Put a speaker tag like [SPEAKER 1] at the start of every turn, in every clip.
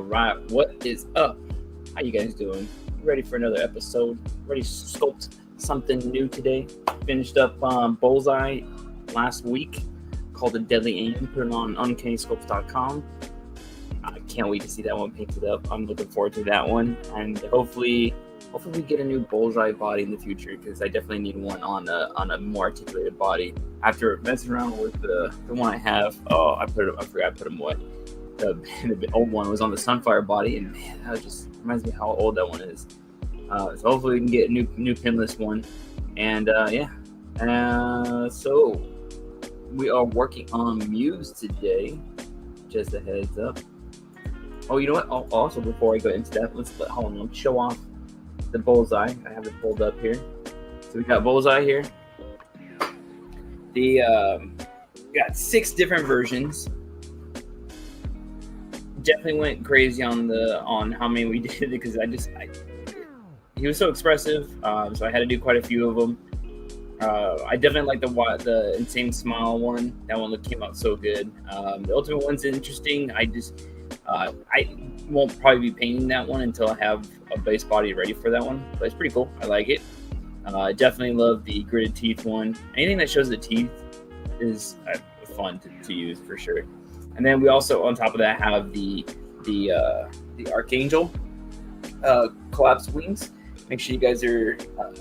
[SPEAKER 1] right, what is up? How you guys doing? Ready for another episode? Ready to sculpt something new today? Finished up Bullseye last week, called the Deadly Aim. Put it on uncannysculpts.com. I can't wait to see that one painted up. I'm looking forward to that one, and hopefully we get a new Bullseye body in the future, because I definitely need one on a more articulated body. After messing around with the one I have, I forgot to put them away. The old one was on the Sunfire body, and man, that just reminds me how old that one is. So hopefully we can get a new pinless one, and so we are working on Muse today. Just a heads up. Oh, you know what? Also, before I go into that, let me show off the Bullseye. I have it pulled up here. So we got Bullseye here. We got 6 different versions. Definitely went crazy on how many we did, because he was so expressive. So I had to do quite a few of them. I definitely like the Insane Smile one. That one came out so good. The Ultimate one's interesting. I won't probably be painting that one until I have a base body ready for that one, but it's pretty cool. I like it. I definitely love the gritted teeth one. Anything that shows the teeth is fun to use for sure. And then we also, on top of that, have the Archangel collapsed wings. Make sure you guys are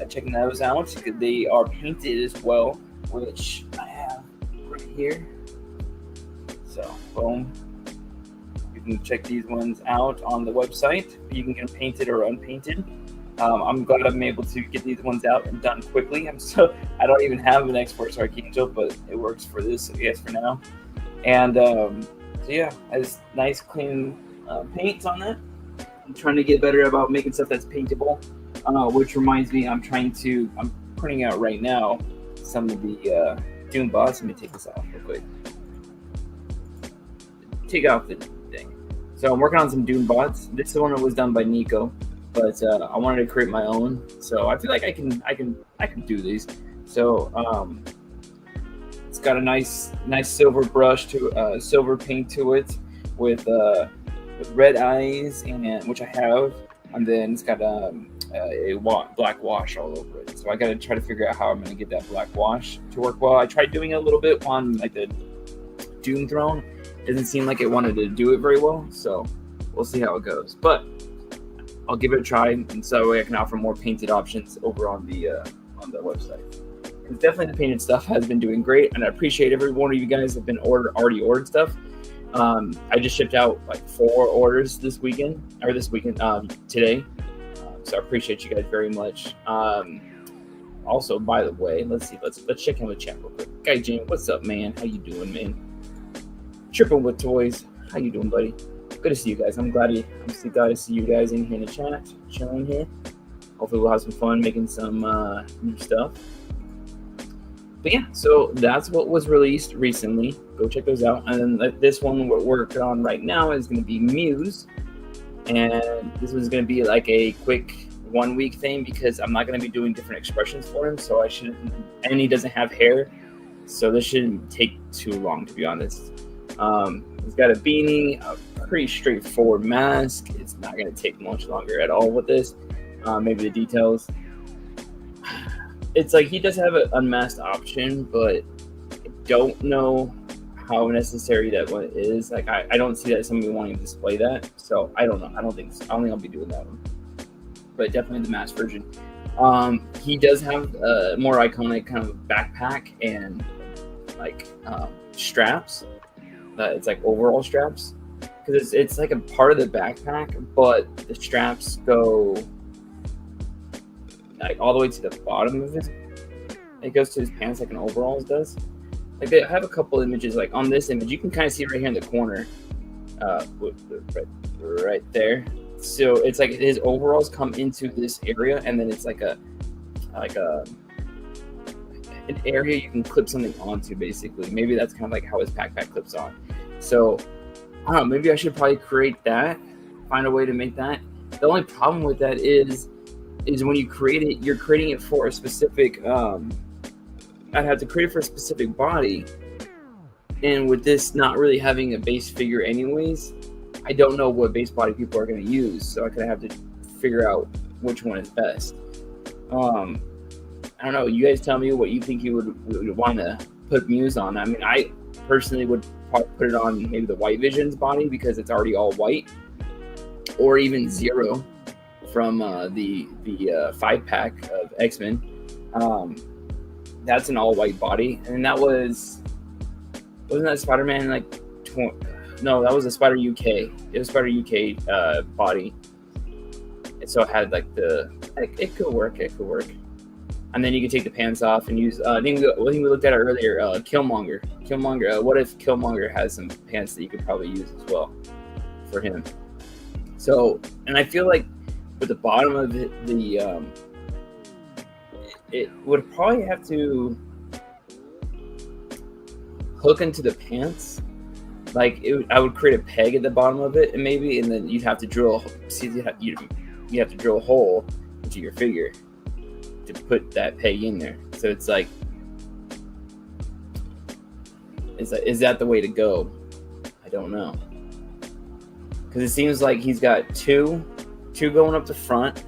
[SPEAKER 1] checking those out. They are painted as well, which I have right here. So, boom. You can check these ones out on the website. You can get them painted or unpainted. I'm glad I'm able to get these ones out and done quickly. I don't even have an X-Force Archangel, but it works for this, I guess, for now. And so yeah, has nice clean paints on that. I'm trying to get better about making stuff that's paintable, which reminds me, I'm printing out right now some of the Doom bots. Let me take this off real quick. Take off the thing. So I'm working on some Doom bots. This is the one that was done by Nico, but I wanted to create my own. So I feel like I can do these. So it's got a nice silver brush to silver paint to it with red eyes, and which I have, and then it's got a black wash all over it. So I got to try to figure out how I'm going to get that black wash to work well. I tried doing it a little bit on like the Doom Throne. It doesn't seem like it wanted to do it very well, so we'll see how it goes. But I'll give it a try, and so that way I can offer more painted options over on the website. Because definitely the painted stuff has been doing great, and I appreciate every one of you guys that have been already ordered stuff. I just shipped out like 4 orders this weekend today. So I appreciate you guys very much. Also, by the way, let's check in with chat real quick. Guy Jim, what's up, man? How you doing, man? Tripping with Toys, how you doing, buddy? Good to see you guys. I'm glad to see you guys in here in the chat, chilling here. Hopefully we'll have some fun making some new stuff. But yeah, so that's what was released recently. Go check those out. And then this one we're working on right now is going to be Muse. And this was going to be like a quick 1-week thing, because I'm not going to be doing different expressions for him. So and he doesn't have hair. So this shouldn't take too long, to be honest. He's got a beanie, a pretty straightforward mask. It's not going to take much longer at all with this. Maybe the details. It's like he does have an unmasked option, but I don't know how necessary that one is. Like I don't see that somebody wanting to display that, so I don't know. I don't think I'll be doing that one, but definitely the masked version. He does have a more iconic kind of backpack and like straps. It's like overall straps, because it's like a part of the backpack, but the straps go like all the way to the bottom of it. It goes to his pants like an overalls does. Like I have a couple images. Like on this image, you can kind of see right here in the corner, right there. So it's like his overalls come into this area, and then it's like an area you can clip something onto, basically. Maybe that's kind of like how his backpack clips on. So I don't know, maybe I should probably create that, find a way to make that. The only problem with that is when you create it, you're creating it for a specific I'd have to create it for a specific body, and with this not really having a base figure anyways, I don't know what base body people are going to use, so I kind of have to figure out which one is best. I don't know. You guys tell me what you think you would want to put Muse on. I mean, I personally would probably put it on maybe the White Vision's body because it's already all white, or even Zero from the 5-pack of X-Men. That's an all white body, and that wasn't that Spider-Man no, that was a Spider UK. It was Spider UK body, and so it had like it could work. And then you can take the pants off and use. I think we looked at it earlier. Killmonger. What if Killmonger has some pants that you could probably use as well for him? So, and I feel like with the bottom of it, it would probably have to hook into the pants. Like I would create a peg at the bottom of it, and then you'd have to drill. You have to drill a hole into your figure to put that peg in there. So it's like, is that the way to go? I don't know, because it seems like he's got two going up the front,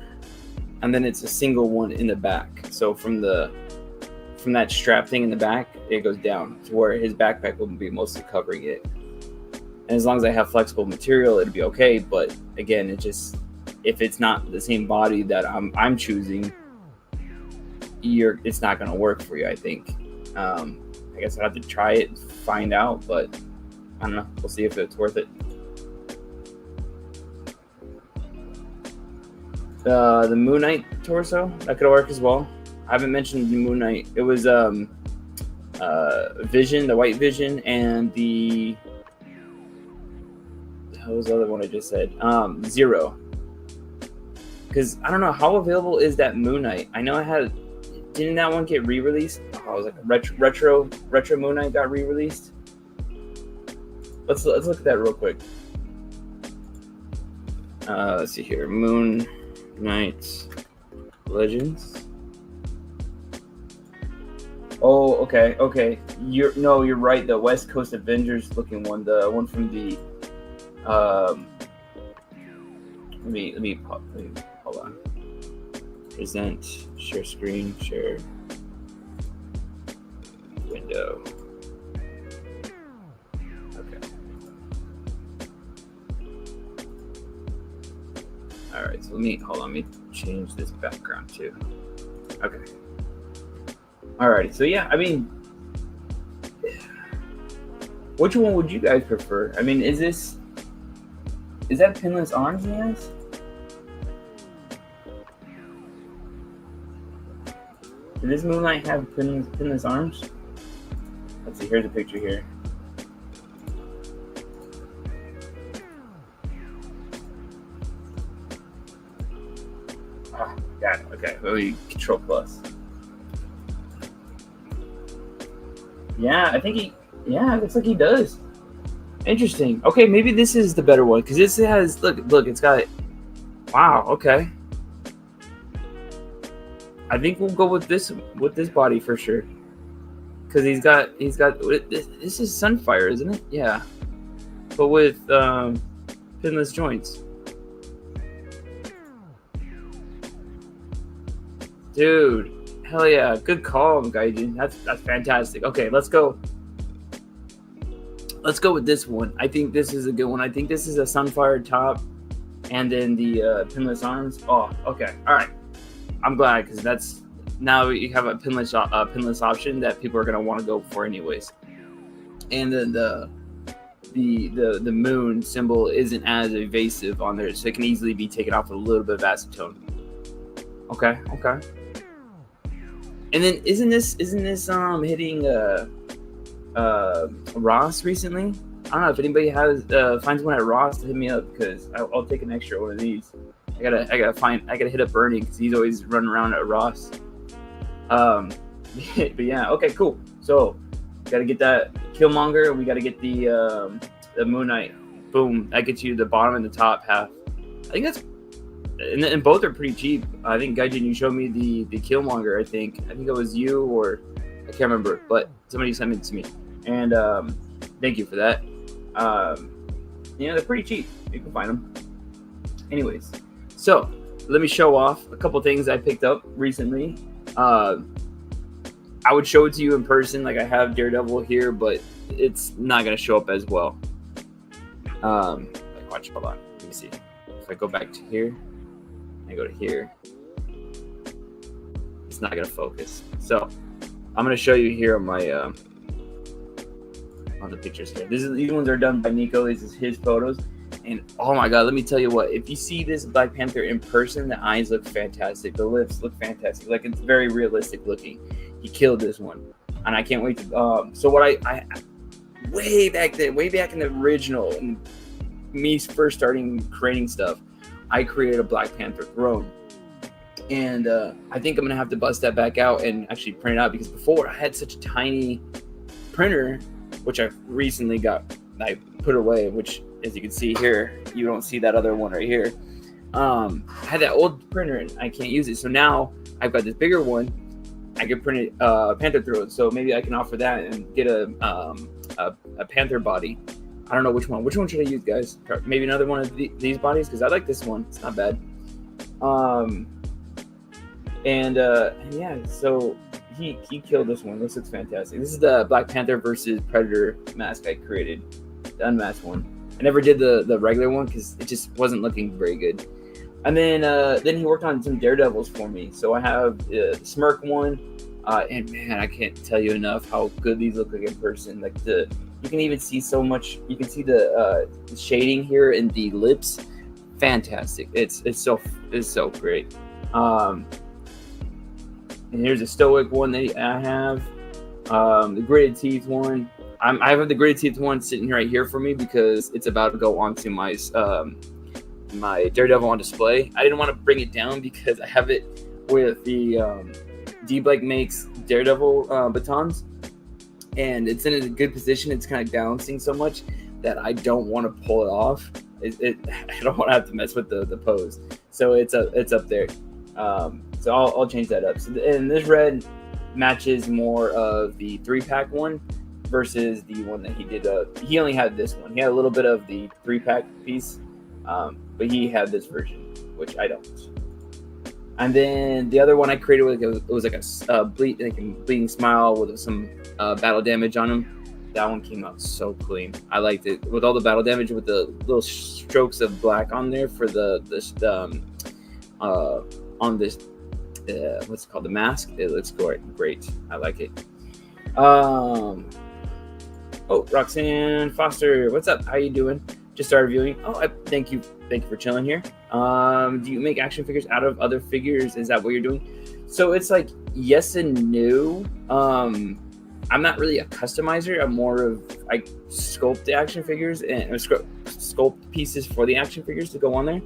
[SPEAKER 1] and then it's a single one in the back. So from that strap thing in the back, it goes down to where his backpack will be mostly covering it. And as long as I have flexible material, it'll be okay. But again, if it's not the same body that I'm choosing, it's not going to work for you, I think. I guess I'll have to try it and find out, but I don't know. We'll see if it's worth it. The Moon Knight torso, that could work as well. I haven't mentioned the Moon Knight. It was Vision, the White Vision, and what was the other one I just said? Zero. Because I don't know, how available is that Moon Knight? I know didn't that one get re-released? Oh, it was like a retro Moon Knight got re-released. Let's look at that real quick. Let's see here, Moon Knight Legends. Oh, okay. You're right. The West Coast Avengers looking one, the one from the let me hold on. Present, share screen, share window. Okay. All right, so let me change this background too. Okay. All right, so yeah, I mean, which one would you guys prefer? I mean, is that pinless arms he has? Does this Moon Knight have pinless arms? Let's see, here's a picture here. Oh, got it. Okay, let me Control Plus. Yeah, I think it looks like he does. Interesting. Okay, maybe this is the better one, because this has, look, it's got, wow, okay. I think we'll go with this body for sure, because he's got this is Sunfire, isn't it? Yeah, but with pinless joints. Dude, hell yeah, good call, Gaijin. That's fantastic. Okay, let's go with this one. I think this is a good one. I think this is a Sunfire top, and then the pinless arms. Oh, okay, all right. I'm glad, because that's, now you have a pinless option that people are gonna want to go for anyways. And then the moon symbol isn't as evasive on there, so it can easily be taken off with a little bit of acetone. Okay. And then isn't this hitting Ross recently? I don't know if anybody finds one at Ross to hit me up, because I'll take an extra one of these. I gotta hit up Bernie, because he's always running around at Ross. But yeah, okay, cool. So gotta get that Killmonger. We gotta get the Moon Knight. Boom, that gets you the bottom and the top half. I think that's, and both are pretty cheap. I think Gaijin, you showed me the Killmonger. I think it was you, or I can't remember, but somebody sent it to me, and thank you for that. they're pretty cheap. You can find them. Anyways, so let me show off a couple things I picked up recently. I would show it to you in person, like I have Daredevil here, but it's not gonna show up as well. Like watch, hold on, let me see. If I go back to here, I go to here, it's not gonna focus. So I'm gonna show you here on my on the pictures here. These ones are done by Nico. This is his photos. And oh my god, let me tell you what, if you see this Black Panther in person, the eyes look fantastic, the lips look fantastic, like it's very realistic looking. He killed this one, and I can't wait to so what I way back in the original, and me first starting creating stuff, I created a Black Panther throne, and I think I'm gonna have to bust that back out and actually print it out, because before I had such a tiny printer, which I recently I put away, which as you can see here, you don't see that other one right here. I had that old printer and I can't use it, so now I've got this bigger one. I can print it Panther throne, so maybe I can offer that and get a Panther body. I don't know which one. Which one should I use, guys? Maybe another one of these bodies, because I like this one. It's not bad. And yeah, so he killed this one. This looks fantastic. This is the Black Panther versus Predator mask I created, the unmasked one. I never did the regular one because it just wasn't looking very good. And then he worked on some Daredevils for me. So I have the Smirk one, and man, I can't tell you enough how good these look like in person. Like you can even see so much. You can see the shading here in the lips. Fantastic. It's so great. And here's a Stoic one that I have. The Gritted Teeth one. I have the Gritted Teeth one sitting right here for me because it's about to go onto my my Daredevil on display. I didn't want to bring it down because I have it with the D-Blake makes Daredevil batons, and it's in a good position. It's kind of balancing so much that I don't want to pull it off. I don't want to have to mess with the pose, so it's up there. So I'll change that up. So and this red matches more of the 3-pack one versus the one that he did. He only had this one. He had a little bit of the 3-pack piece, but he had this version, which I don't. And then the other one I created was like a bleeding smile with some battle damage on him. That one came out so clean. I liked it with all the battle damage with the little strokes of black on there for on this what's it called, the mask. It looks great. I like it. Oh, Roxanne Foster, what's up? How you doing? Just started viewing. Oh, thank you for chilling here. Do you make action figures out of other figures? Is that what you're doing? So it's like yes and no. I'm not really a customizer. I'm more of I sculpt the action figures and sculpt pieces for the action figures to go on there.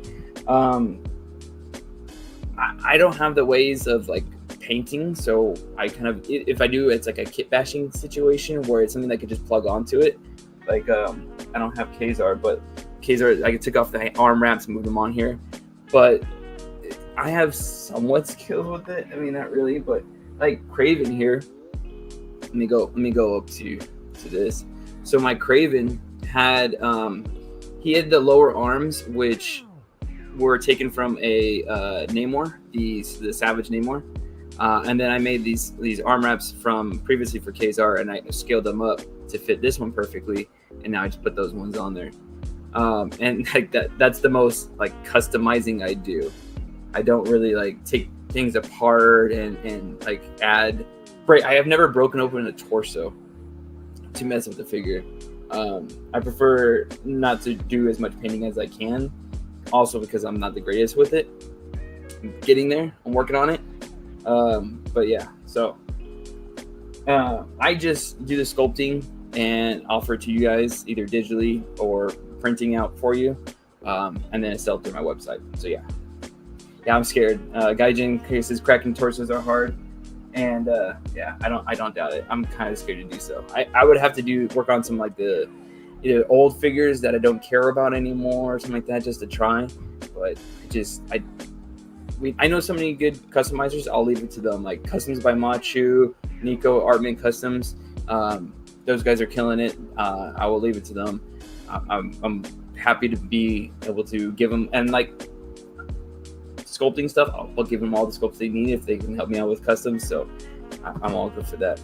[SPEAKER 1] I don't have the ways of like painting, so I kind of, if I do, it's like a kit bashing situation where it's something that could just plug onto it. Like I don't have Kazar, but Kazar, I took off the arm wraps and moved them on here. But I have somewhat skills with it. I mean, not really, but like Craven here. Let me go up to this. So my Craven had he had the lower arms, which were taken from a Namor, the Savage Namor, and then I made these arm wraps from previously for Kazar, and I scaled them up to fit this one perfectly, and now I just put those ones on there. And like that's the most like customizing I do. I don't really like take things apart and like add. Right, I have never broken open a torso to mess with the figure. I prefer not to do as much painting as I can. Also because I'm not the greatest with it. I'm getting there. I'm working on it. But yeah, so I just do the sculpting and offer it to you guys either digitally or printing out for you, and then I sell it through my website. So yeah, I'm scared. Gaijin cases, cracking torsos are hard, and yeah, I don't doubt it. I'm kind of scared to do so. I would have to work on some like the either old figures that I don't care about anymore or something like that just to try. But I know so many good customizers. I'll leave it to them. Like Customs by Machu, Nico, Artman Customs. those guys are killing it. I will leave it to them. I'm happy to be able to give them, and like sculpting stuff, I'll give them all the sculpts they need if they can help me out with customs. So I'm all good for that.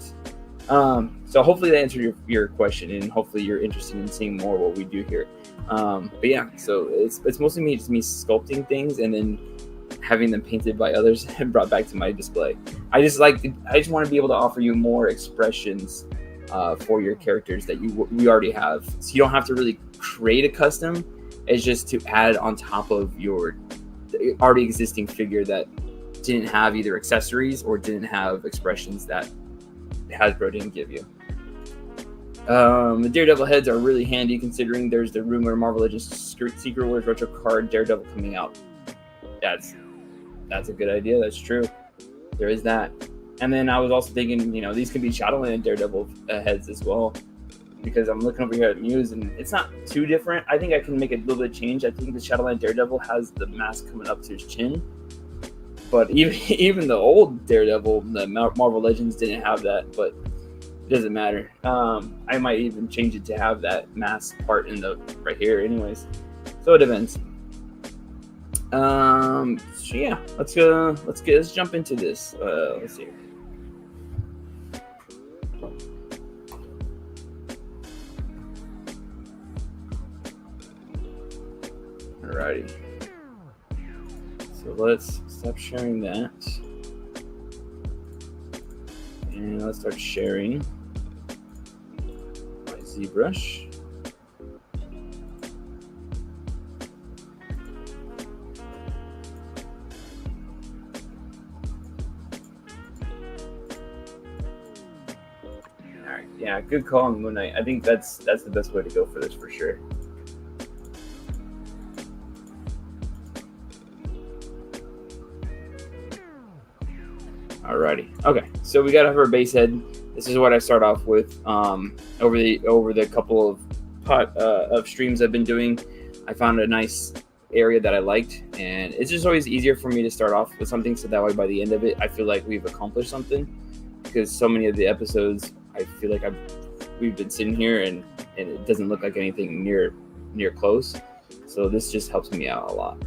[SPEAKER 1] So hopefully that answered your question, and hopefully you're interested in seeing more what we do here. But yeah, so it's mostly just me sculpting things and then having them painted by others and brought back to my display. I just want to be able to offer you more expressions for your characters that we already have, so you don't have to really create a custom. It's just to add on top of your already existing figure that didn't have either accessories or didn't have expressions that Hasbro didn't give you. The Daredevil heads are really handy, considering there's the rumor Marvel Legends Secret Wars retro card Daredevil coming out. That's a good idea. That's true. There is that. And then I was also thinking, these can be Shadowland Daredevil heads as well, because I'm looking over here at Muse and it's not too different. I think I can make a little bit of change. I think the Shadowland Daredevil has the mask coming up to his chin, but even the old Daredevil, the Marvel Legends, didn't have that, but it doesn't matter. I might even change it to have that mask part in the right here anyways. So it depends. So yeah, let's jump into this. Let's see. Alrighty. So let's stop sharing that. And let's start sharing my ZBrush. Alright, yeah, good call on Moon Knight. I think that's the best way to go for this for sure. Alrighty. Okay, so we gotta have our base head. This is what I start off with. Over the couple of streams I've been doing, I found a nice area that I liked, and it's just always easier for me to start off with something, so that way by the end of it, I feel like we've accomplished something. Because so many of the episodes, I feel like we've been sitting here and it doesn't look like anything near close. So this just helps me out a lot.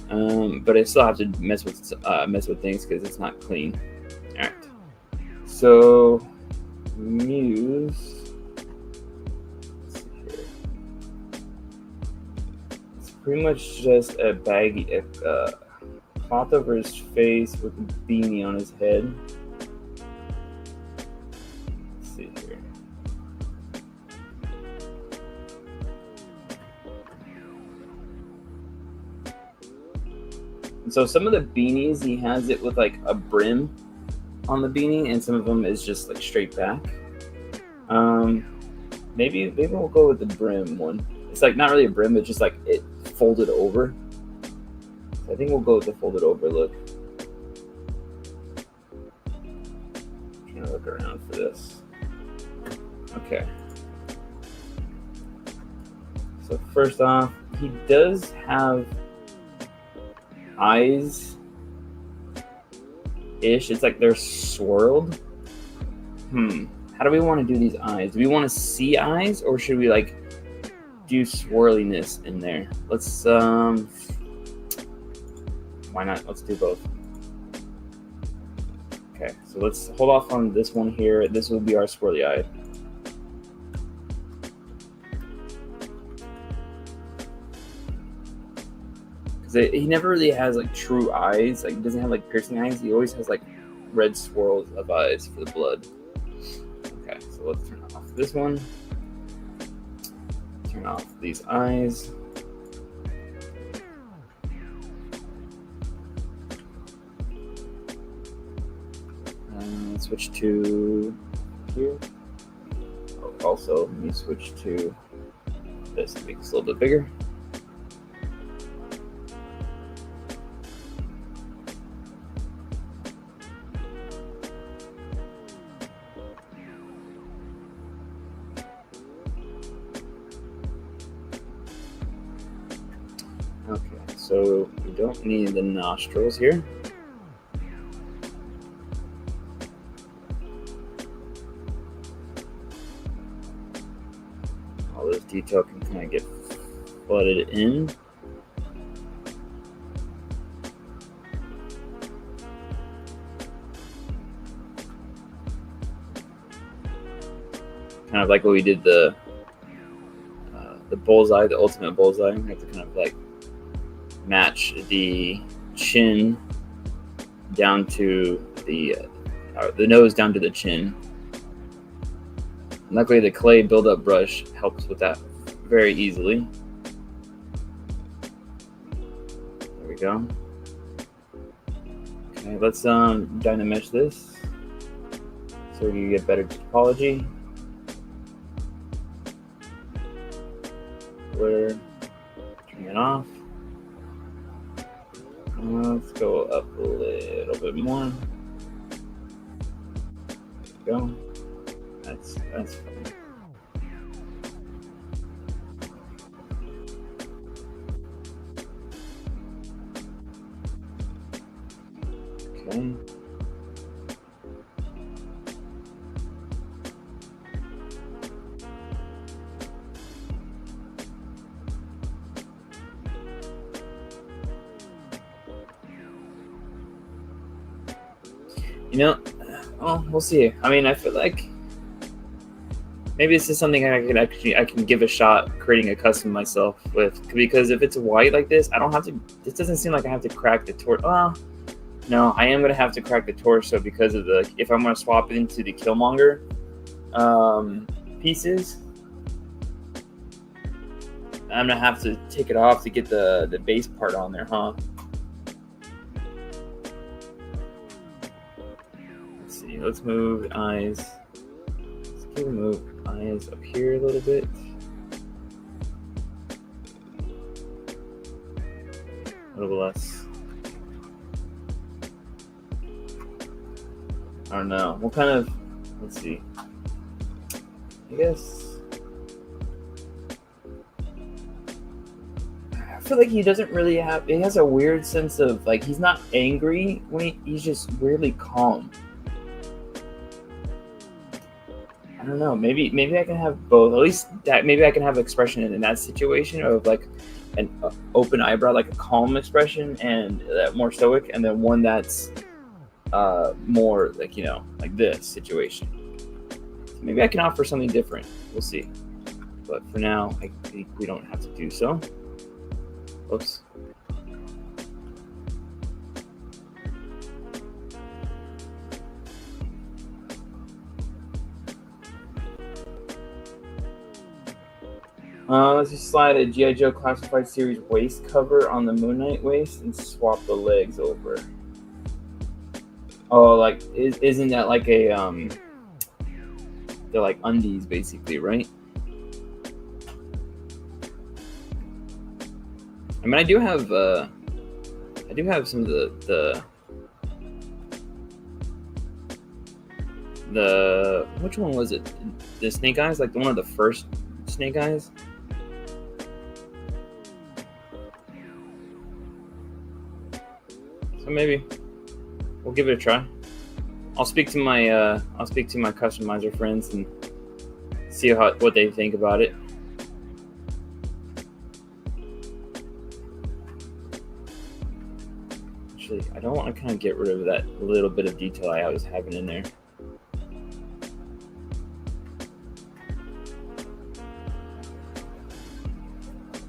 [SPEAKER 1] But I still have to mess with things because it's not clean. All right. So Muse. Let's see here. It's pretty much just a baggy cloth over his face with a beanie on his head. Let's see here. So some of the beanies, he has it with like a brim on the beanie, and some of them is just like straight back. Maybe we'll go with the brim one. It's like not really a brim, it's just like it folded over. So I think we'll go with the folded over look. I'm trying to look around for this. Okay. So first off, he does have eyes ish. It's like they're swirled. How do we want to do these eyes? Do we want to see eyes, or should we like do swirliness in there? Let's why not? Let's do both. Okay, so let's hold off on this one here. This will be our swirly eye. He never really has like true eyes. Like he doesn't have like piercing eyes. He always has like red swirls of eyes for the blood. Okay, so let's turn off this one. Turn off these eyes. Switch to here. Also, let me switch to this to make this a little bit bigger. Okay, so we don't need the nostrils here. all this detail can kind of get flooded in. Kind of like what we did the bullseye, the ultimate bullseye. We have to kind of like match the chin down to the nose down to the chin. Luckily, the clay buildup brush helps with that very easily. There we go. Okay, let's dynamesh this so we can get better topology. Blur, turn it off. Let's go up a little bit more. There we go. That's fine. Okay. You know, well, we'll see. I mean, I feel like maybe this is something I can give a shot creating a custom myself with, because if it's white like this, I don't have to. This doesn't seem like I have to crack the torso. Well, no, I am gonna have to crack the torso because of the if I'm gonna swap it into the Killmonger pieces. I'm gonna have to take it off to get the base part on there, huh? Let's see. Let's move eyes. Let's move eyes up here a little bit. A little less. I don't know. What kind of? Let's see. I guess. I feel like he doesn't really have. He has a weird sense of like he's not angry when he's just weirdly calm. I don't know. Maybe I can have both. At least that. Maybe I can have expression in that situation of like an open eyebrow, like a calm expression, and more stoic, and then one that's more like like this situation. So maybe I can offer something different. We'll see. But for now, I think we don't have to do so. Oops. Let's just slide a G.I. Joe Classified Series waist cover on the Moon Knight waist and swap the legs over. Oh, like, isn't that like a, they're like undies basically, right? I mean, I do have some of the which one was it? The Snake Eyes, like one of the first Snake Eyes. So maybe we'll give it a try. I'll speak to my customizer friends and see what they think about it. Actually, I don't want to kind of get rid of that little bit of detail I was having in there.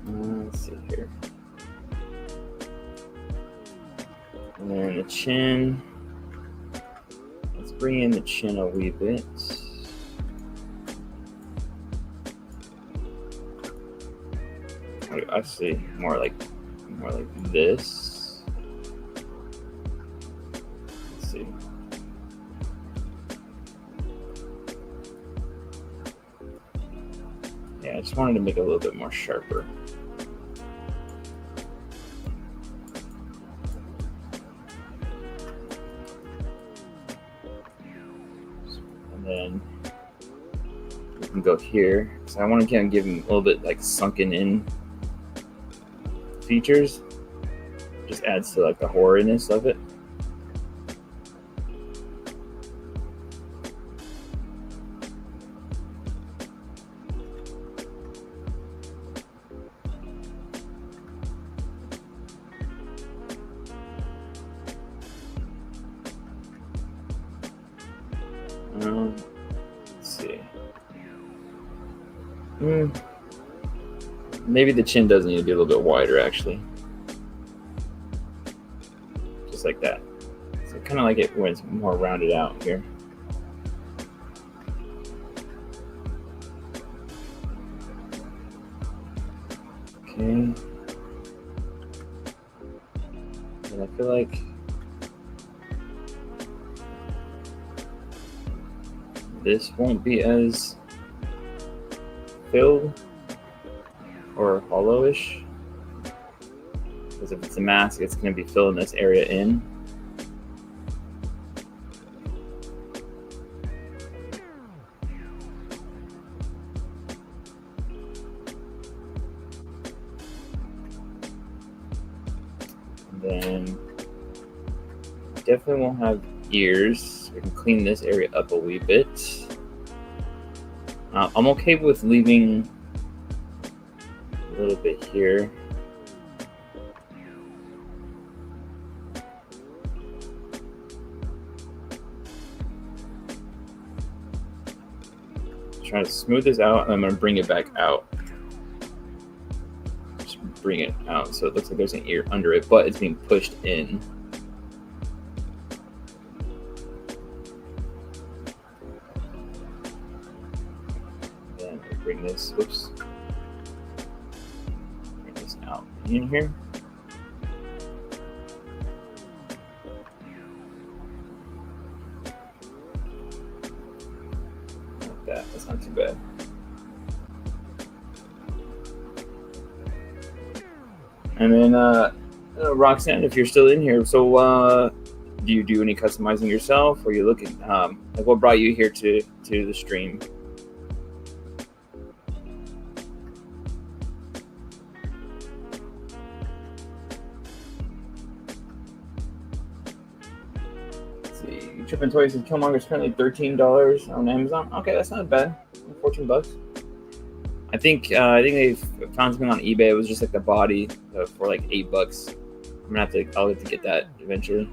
[SPEAKER 1] Let's see here. And then the chin. Let's bring in the chin a wee bit. I see more like this. Let's see. Yeah, I just wanted to make it a little bit more sharper. Then we can go here. So I want to kind of give him a little bit like sunken in features. Just adds to like the horrorness of it. Maybe the chin does need to be a little bit wider, actually. Just like that. So kind of like it when it's more rounded out here. Okay. And I feel like this won't be as filled or hollowish, because if it's a mask, it's going to be filling this area in. And then definitely won't have ears. We can clean this area up a wee bit. I'm okay with leaving a little bit here. Trying to smooth this out, and I'm going to bring it back out. Just bring it out so it looks like there's an ear under it, but it's being pushed in. Then we'll bring this, whoops, bring this out in here. That's not too bad. And then Roxanne, if you're still in here, so do you do any customizing yourself, or are you looking like what brought you here to the stream? Trippin' Toys says Killmonger is currently $13 on Amazon. Okay, that's not bad. $14. I think they found something on eBay. It was just like the body for like $8. I'll have to get that eventually.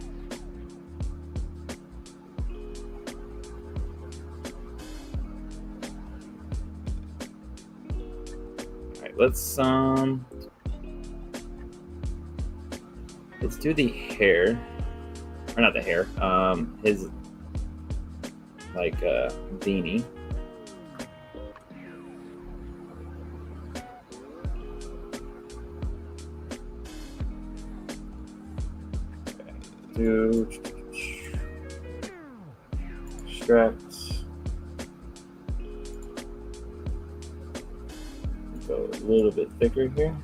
[SPEAKER 1] All right, let's do the hair. Or not the hair, his like beanie. Okay. Do straps. Go a little bit thicker here.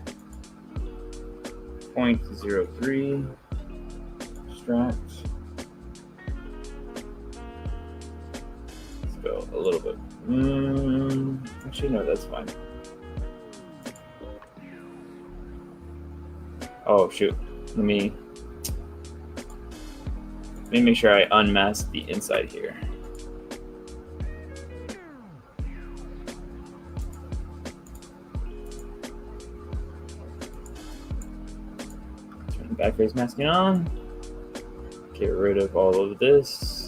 [SPEAKER 1] 0.03 straps. Go a little bit. Actually, no, that's fine. Oh shoot! Let me make sure I unmask the inside here. Turn the back face masking on. Get rid of all of this.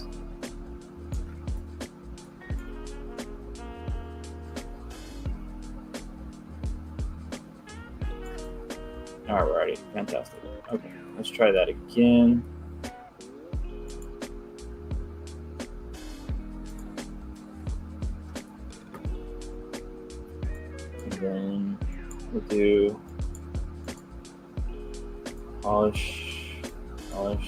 [SPEAKER 1] Alrighty, fantastic. Okay, let's try that again. And then we'll do polish. Let's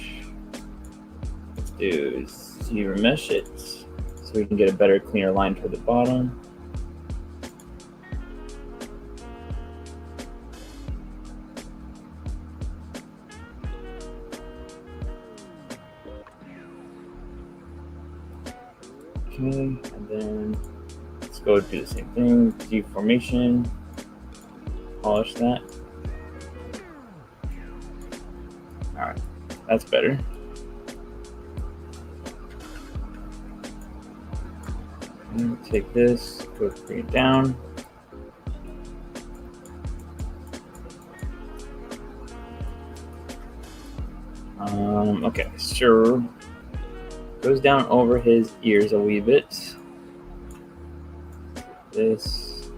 [SPEAKER 1] do zero mesh it so we can get a better, cleaner line toward the bottom. Okay, and then let's go do the same thing. Deformation, polish that. All right, that's better. And take this, go bring it down. Okay, sure. Goes down over his ears a wee bit. This,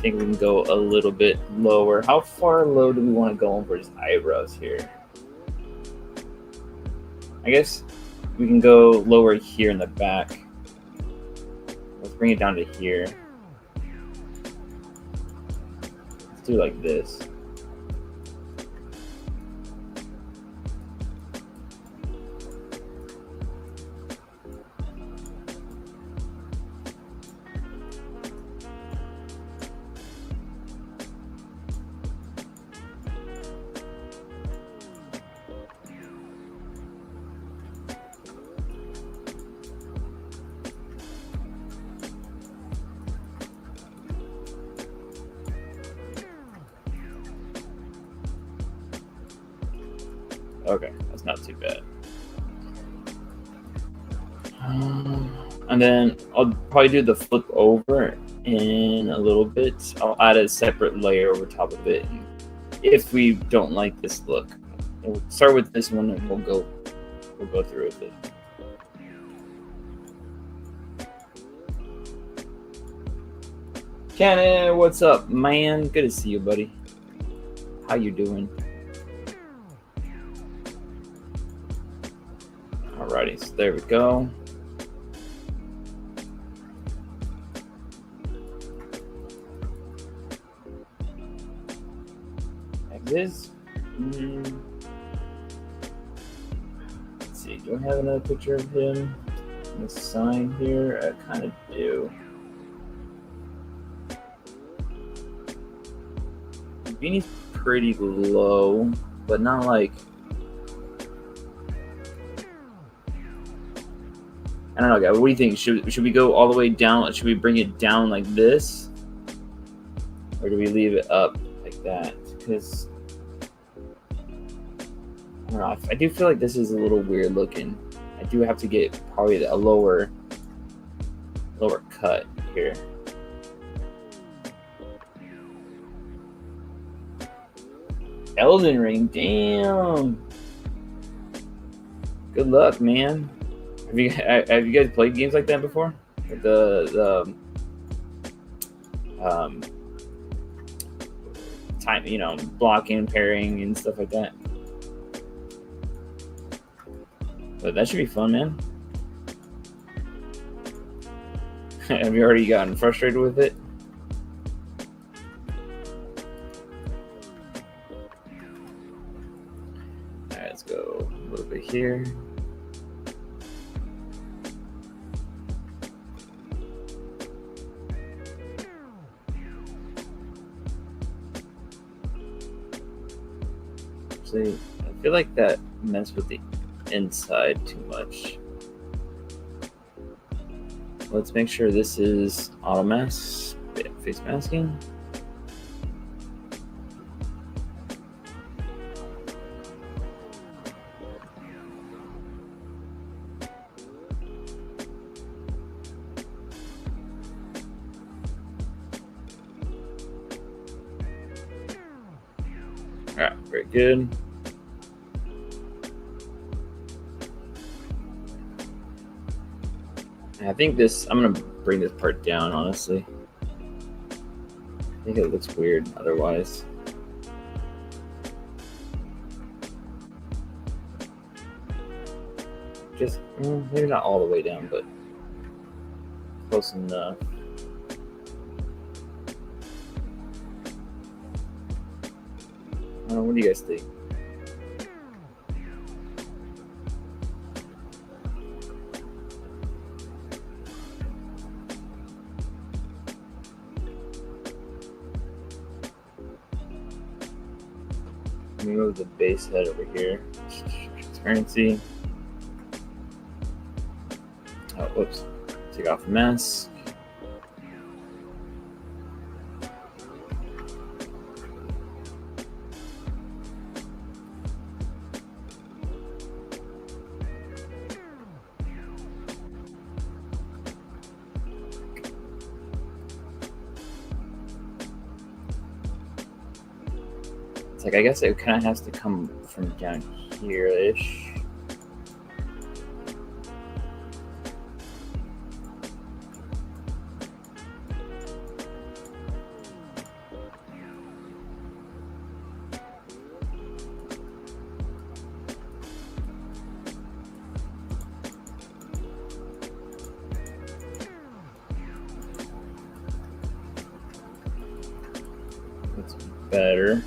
[SPEAKER 1] think we can go a little bit lower. How far low do we want to go for his eyebrows here? I guess we can go lower here in the back. Let's bring it down to here. Let's do like this. Okay, that's not too bad. And then I'll probably do the flip over in a little bit. I'll add a separate layer over top of it. And if we don't like this look, we'll start with this one and we'll go through with it. Cannon, what's up, man? Good to see you, buddy. How you doing? Alrighty, so there we go. Like this. Let's see, do I have another picture of him on the sign here? I kind of do. Beanie's pretty low, but not like. I don't know, guys. What do you think? Should we go all the way down? Should we bring it down like this, or do we leave it up like that? Because I don't know. I do feel like this is a little weird looking. I do have to get probably a lower cut here. Elden Ring, damn. Good luck, man. Have you guys played games like that before? Like the time, blocking, parrying, and stuff like that. But that should be fun, man. Have you already gotten frustrated with it? All right, let's go a little bit here. Actually, I feel like that messed with the inside too much. Let's make sure this is auto mask, face masking. All right, very good. I think I'm gonna bring this part down, honestly. I think it looks weird otherwise. Just, maybe not all the way down, but close enough. What do you guys think? Let me move the base head over here. Transparency. Oh, whoops. Take off the mask. Like, I guess it kind of has to come from down here-ish. better.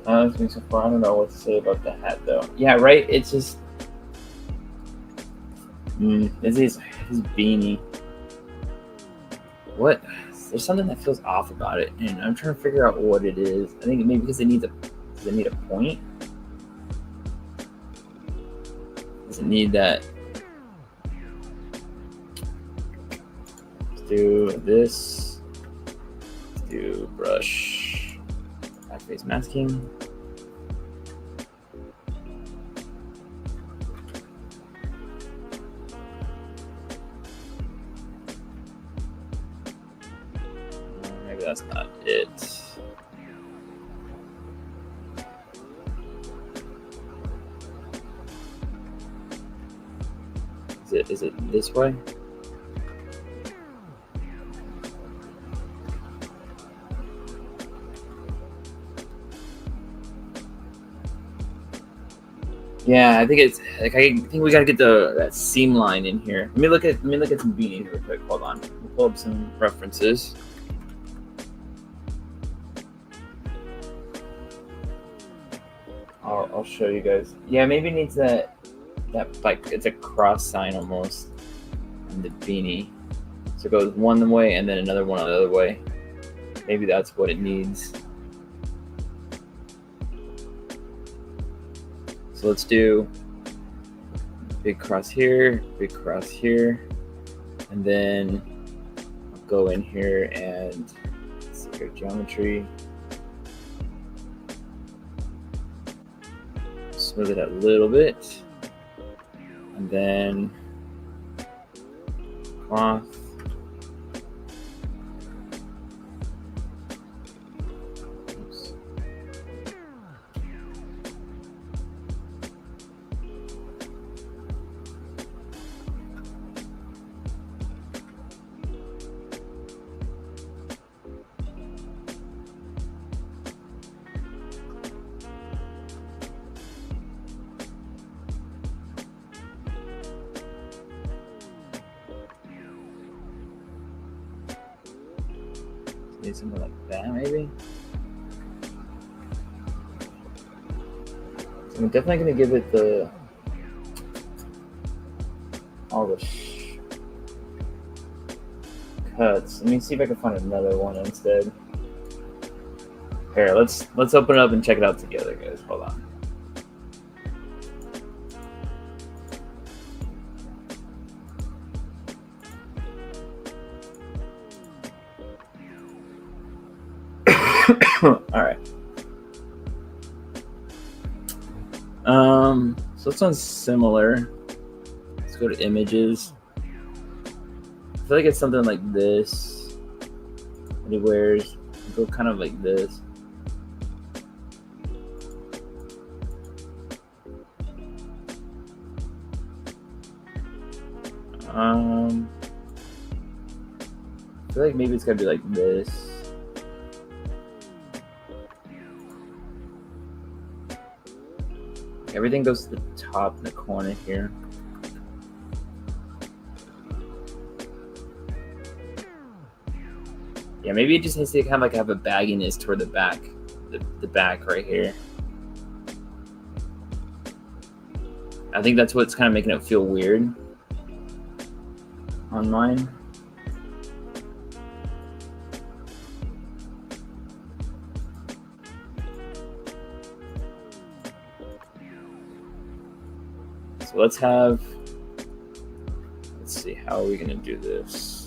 [SPEAKER 1] Honestly, so far, I don't know what to say about the hat, though. Yeah, right? It's just... It's his beanie. What? There's something that feels off about it, and I'm trying to figure out what it is. I think maybe because it needs does it need a point? Does it need that? Let's do this. Let's do brush. Back face masking. Maybe that's not it. Is it this way? Yeah, I think it's like I think we gotta get that seam line in here. Let me look at some beanies real quick. Hold on. We'll pull up some references. I'll show you guys. Yeah, maybe it needs that like it's a cross sign almost on the beanie. So it goes one way and then another one the other way. Maybe that's what it needs. So let's do big cross here, and then I'll go in here and let's see here, geometry. Smooth it out a little bit, and then cloth. Oops. Need something like that, maybe. So I'm definitely gonna give it all the cuts. Let me see if I can find another one instead. Here, let's open it up and check it out together, guys. Hold on. All right. So this one's similar. Let's go to images. I feel like it's something like this. And he wears, go kind of like this. I feel like maybe it's gotta be like this. Everything goes to the top in the corner here. Yeah, maybe it just needs to kind of like have a bagginess toward the back, the back right here. I think that's what's kind of making it feel weird on mine. So let's see, how are we gonna do this?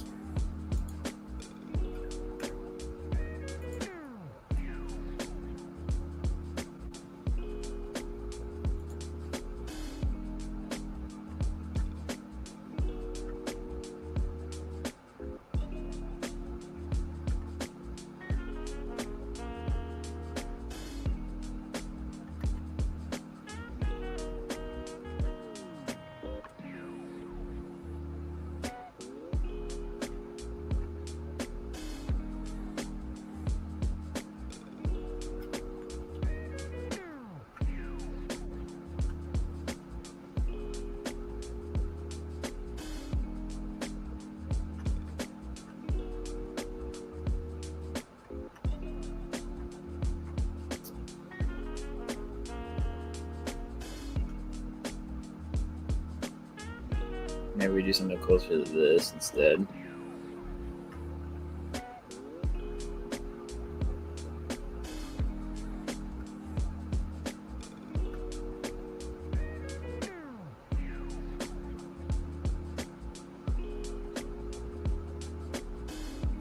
[SPEAKER 1] Maybe we do something closer to this instead.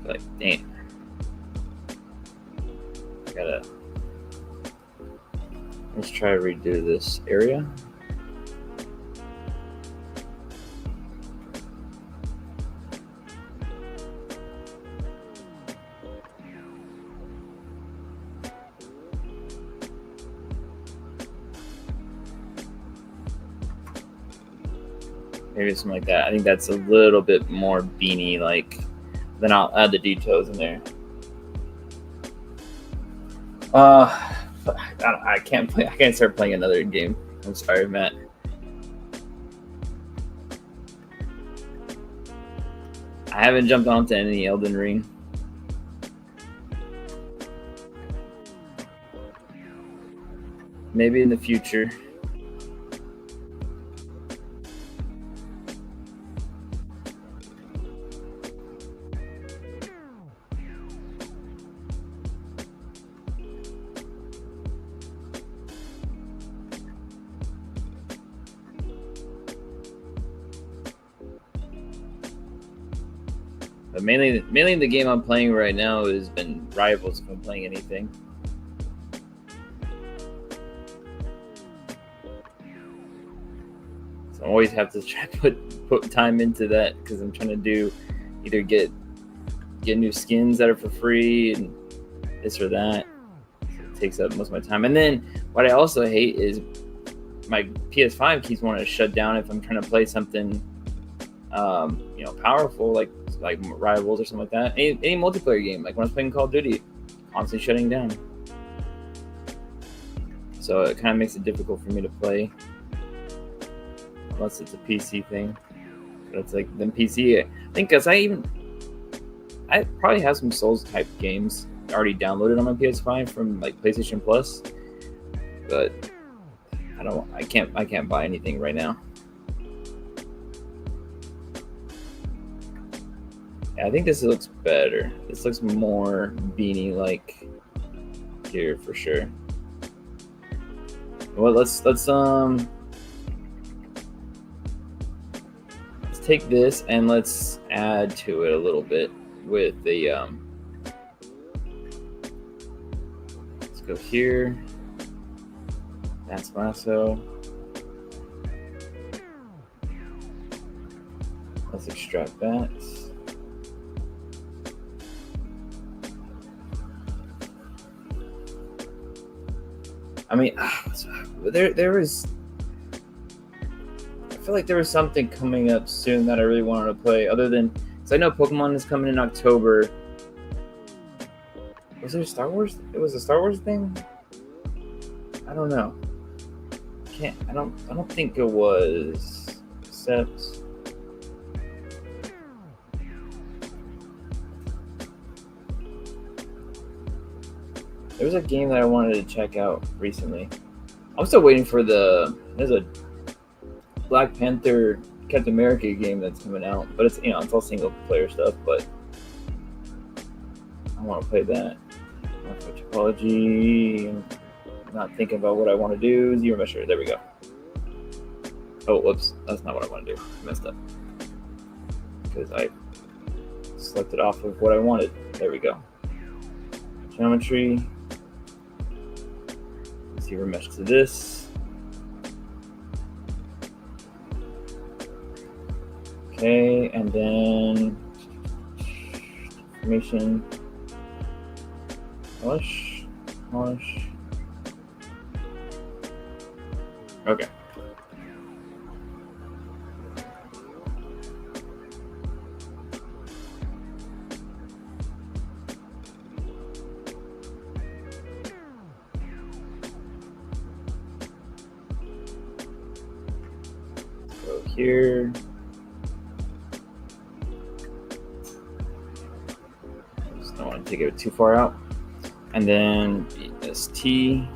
[SPEAKER 1] Like, dang. Let's try to redo this area. Maybe something like that. I think that's a little bit more beanie like. Then I'll add the details in there. I can't play. I can't start playing another game. I'm sorry, Matt. I haven't jumped onto any Elden Ring. Maybe in the future. But mainly the game I'm playing right now has been Rivals if I'm playing anything. So I always have to try to put time into that because I'm trying to do either get new skins that are for free and this or that. So it takes up most of my time. And then what I also hate is my PS5 keeps wanting to shut down if I'm trying to play something powerful like Rivals or something like that. Any multiplayer game, like when I was playing Call of Duty, constantly shutting down. So it kind of makes it difficult for me to play, unless it's a PC thing. But it's like then PC. I think because I probably have some Souls type games already downloaded on my PS5 from like PlayStation Plus, but I can't buy anything right now. I think this looks better. This looks more beanie-like here for sure. Well, let's take this and let's add to it a little bit with the let's go here. That's lasso. Let's extract that. I mean, there was. I feel like there was something coming up soon that I really wanted to play. Other than, because I know Pokemon is coming in October. Was there Star Wars? It was a Star Wars thing. I don't know. I don't think it was. Except. There was a game that I wanted to check out recently. I'm still waiting for there's a Black Panther Captain America game that's coming out, but it's it's all single player stuff, but I want to play that. Topology. I'm not thinking about what I want to do. Zero measure. There we go. Oh, whoops. That's not what I want to do. I messed up. Because I selected off of what I wanted. There we go. Geometry. Zero mesh to this. Okay, and then information. Polish. Okay. Go here. Just don't want to take it too far out. And then BST.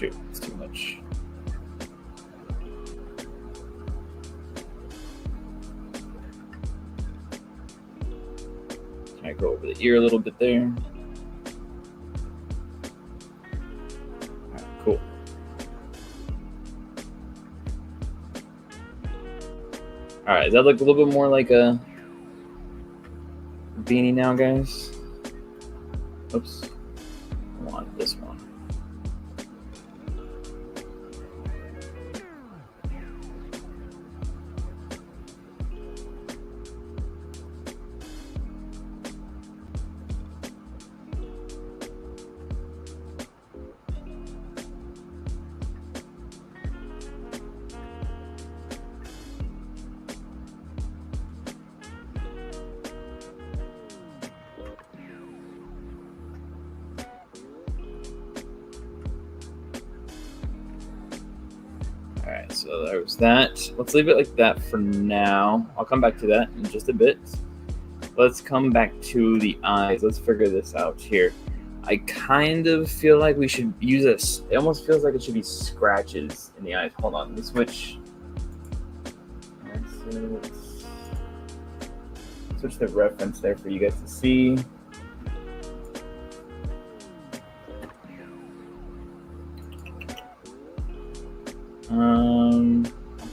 [SPEAKER 1] Shoot, it's too much. Can I go over the ear a little bit there? All right, cool. All right, does that look a little bit more like a beanie now, guys? Oops. I want this one. Alright, so there's that. Let's leave it like that for now. I'll come back to that in just a bit. Let's come back to the eyes. Let's figure this out here. I kind of feel like we should use this. It almost feels like it should be scratches in the eyes. Hold on, let me switch. Let's switch the reference there for you guys to see.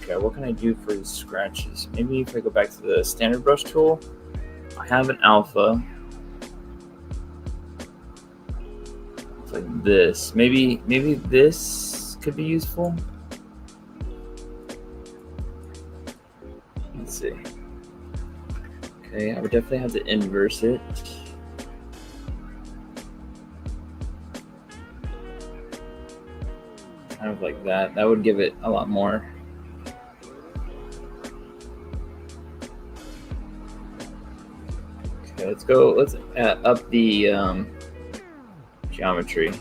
[SPEAKER 1] Okay, what can I do for the scratches? Maybe if I go back to the standard brush tool, I have an alpha. It's like this. Maybe this could be useful. Let's see. Okay, I would definitely have to inverse it. Kind of like that. That would give it a lot more. Okay, let's go. Let's up the geometry.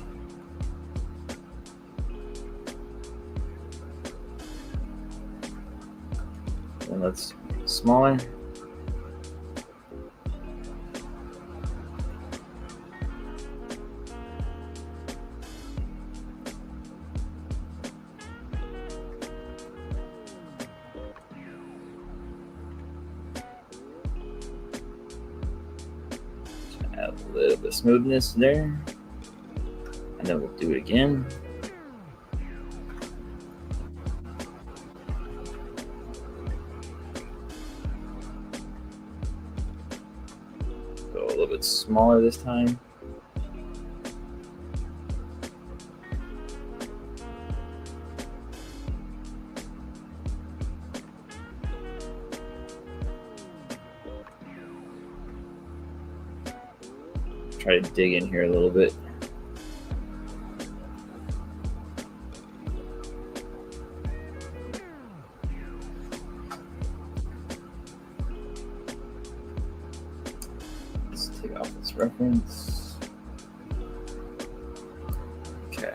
[SPEAKER 1] And let's make it smaller. Add a little bit of smoothness there, and then we'll do it again. Go a little bit smaller this time. Try to dig in here a little bit. Let's take off this reference. Okay.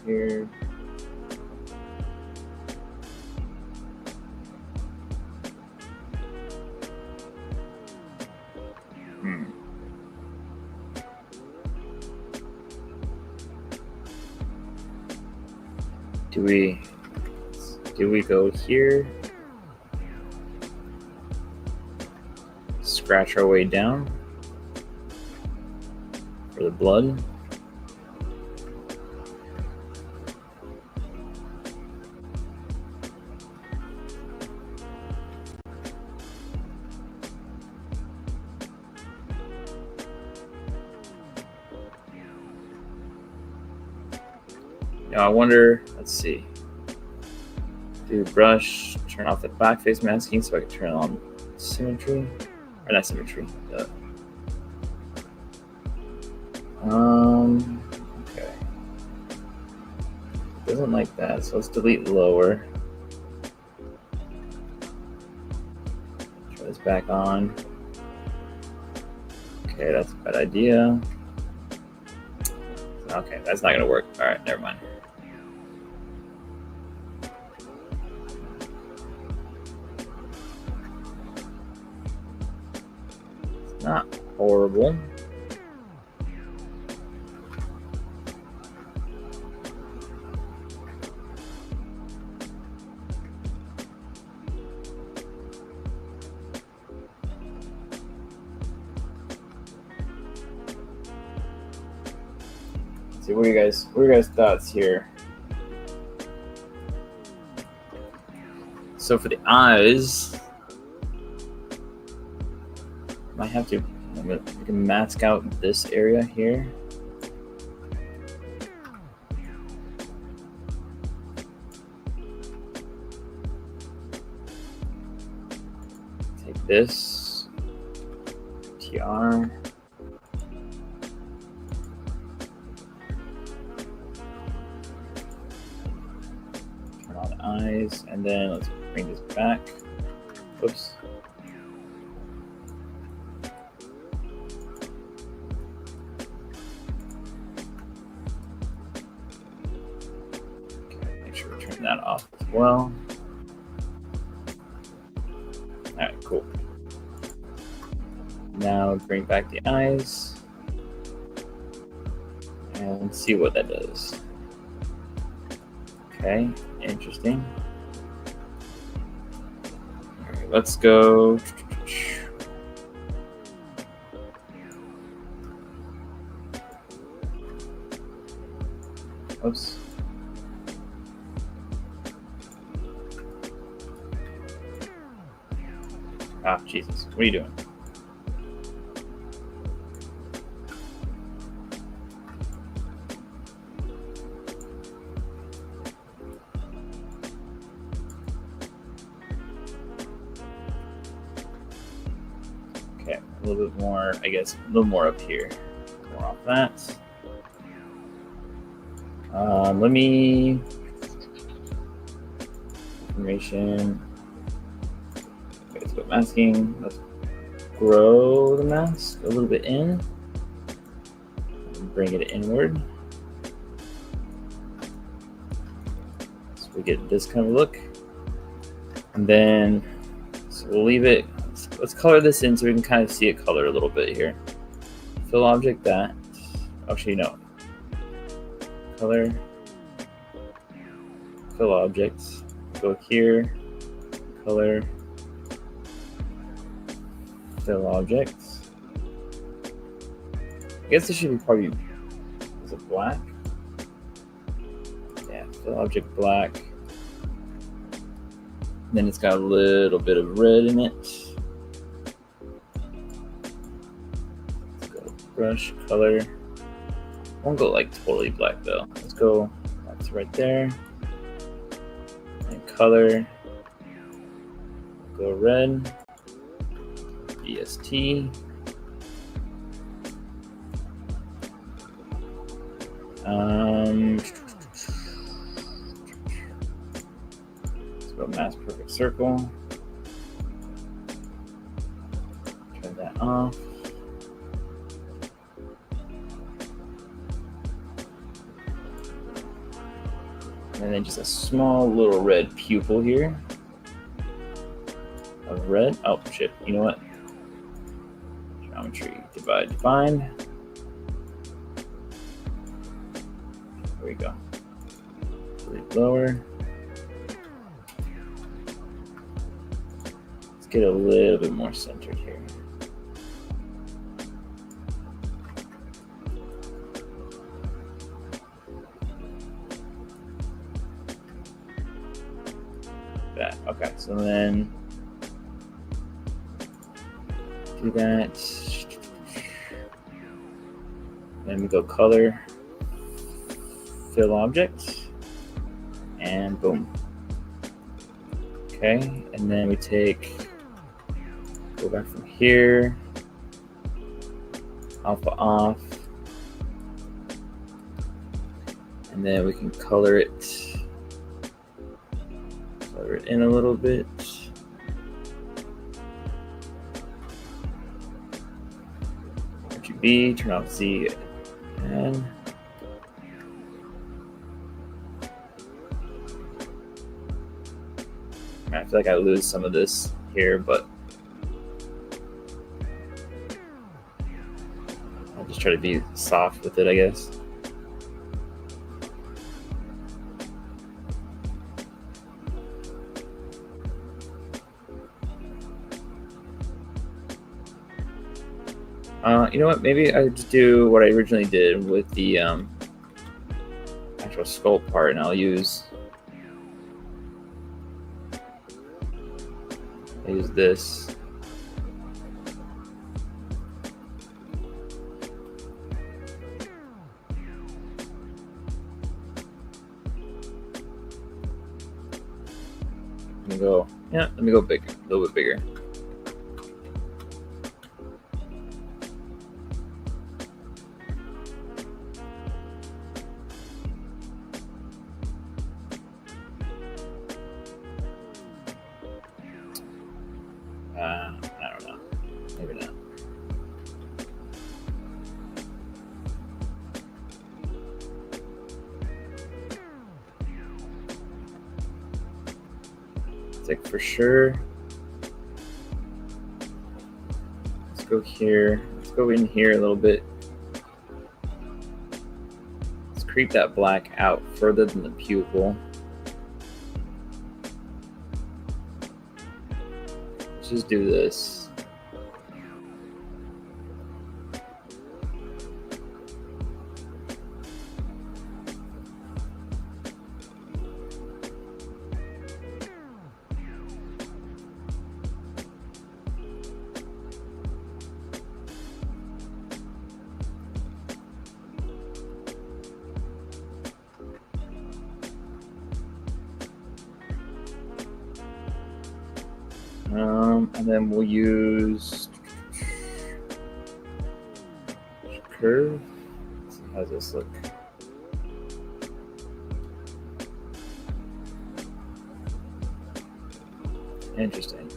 [SPEAKER 1] Here. Do we go here? Scratch our way down for the blood. Now I wonder, let's see. Do brush, turn off the back face masking so I can turn on symmetry. Or not symmetry. Okay. Doesn't like that, so let's delete lower. Try this back on. Okay, that's a bad idea. Okay, that's not gonna work. All right, never mind. It's not horrible. See, what are your guys' thoughts here? So for the eyes, might have to we can mask out this area here. Take this TR. Eyes, and then let's bring this back. Oops. Okay, make sure we turn that off as well. All right, cool. Now bring back the eyes and see what that does. Okay, interesting. All right, let's go. Oops. Ah, Jesus. What are you doing? Okay, a little bit more, I guess, a little more up here. More off that. Let me information. Okay, let's go masking. Let's grow the mask a little bit in. And bring it inward. So we get this kind of look. And then, so we'll leave it. Let's color this in so we can kind of see it color a little bit here. Fill object that. Actually, no. Color. Fill objects. Go here. Color. Fill objects. I guess this should be probably. Is it black? Yeah. Fill object black. Then it's got a little bit of red in it. Let's go brush color. Won't go like totally black though. Let's go. That's right there. And color. Go red. EST. Let's go mask perfect circle. Turn that off. And then just a small little red pupil here. Of red. Oh shit, you know what? Geometry, divide, define. There we go. Delete lower. Let's get a little bit more centered here. That. Okay, so then do that. Then we go color, fill object, and boom. Okay, and then we go back from here, alpha off, And then we can color it in a little bit. RGB, turn off Z, and I feel like I lose some of this here, but I'll just try to be soft with it, I guess. You know what? Maybe I just do what I originally did with the actual sculpt part, and I'll use this. Let me go big, a little bit bigger. I don't know. Maybe not. It's like for sure. Let's go here. Let's go in here a little bit. Let's creep that black out further than the pupil. Let's just do this. And then we'll use curve. Let's see, how does this look? Interesting.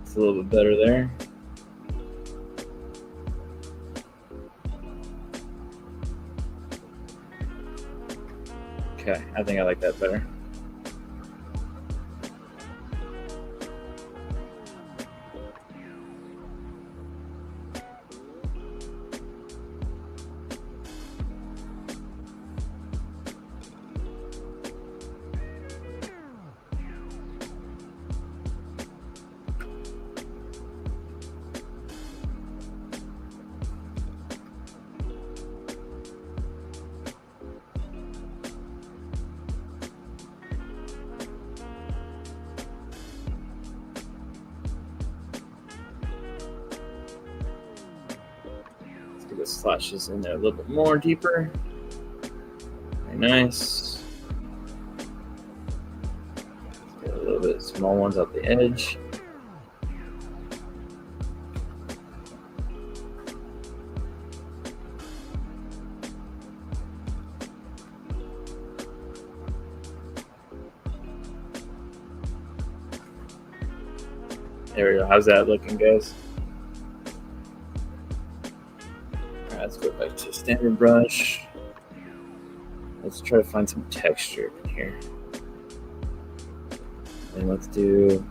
[SPEAKER 1] A little bit better there. Okay, I think I like that better. The slashes in there a little bit more deeper. Very nice. Get a little bit small ones out the edge. There we go. How's that looking, guys? Let's go back to standard brush. Let's try to find some texture in here. And let's turn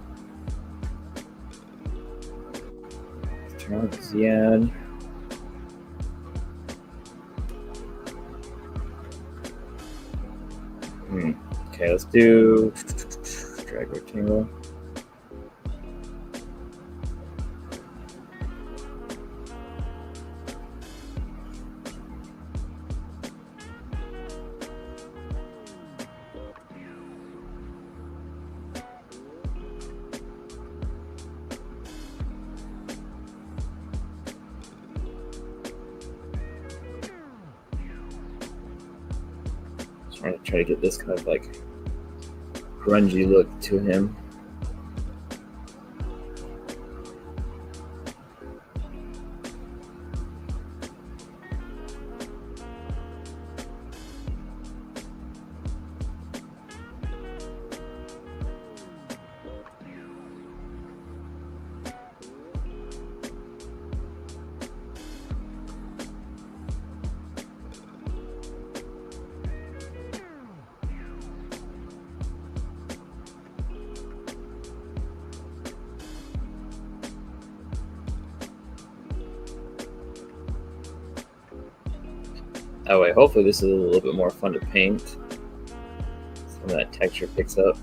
[SPEAKER 1] on the Z-add. Okay, let's do drag rectangle. I'm gonna try to get this kind of like grungy look to him. That way, hopefully this is a little bit more fun to paint. Some of that texture picks up.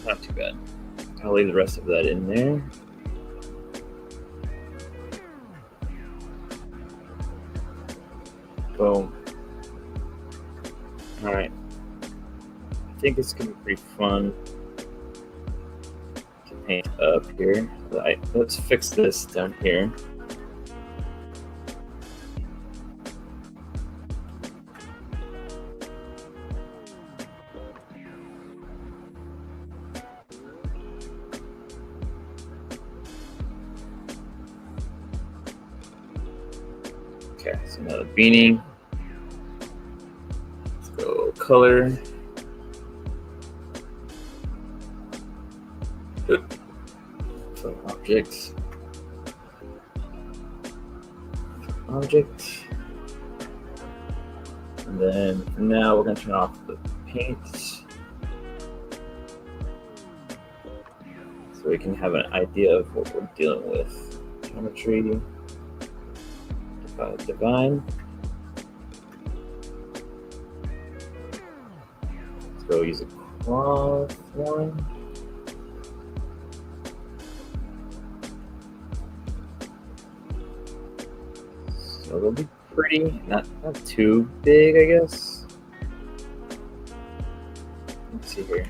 [SPEAKER 1] Not too bad. I'll leave the rest of that in there. Boom. All right. I think it's gonna be pretty fun to paint up here. Let's fix this down here. Okay, so now the beanie. Let's go color. Good. So objects. Object. And then for now we're gonna turn off the paint so we can have an idea of what we're dealing with. Geometry. Divine. Let's go use a cloth one. So they'll be pretty, not too big, I guess. Let's see here.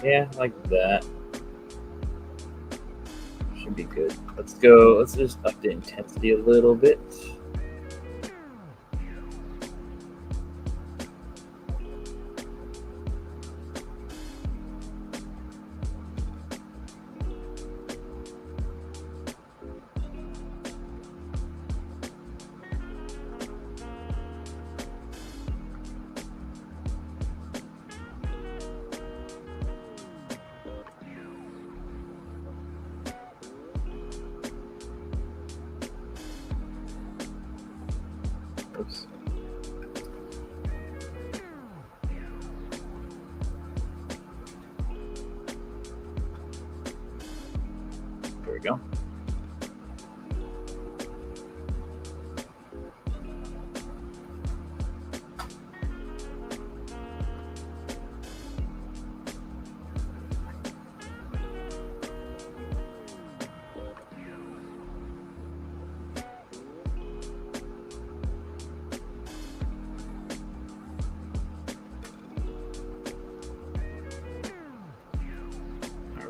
[SPEAKER 1] Yeah, like that. Should be good. Let's just up the intensity a little bit. Oops. There we go.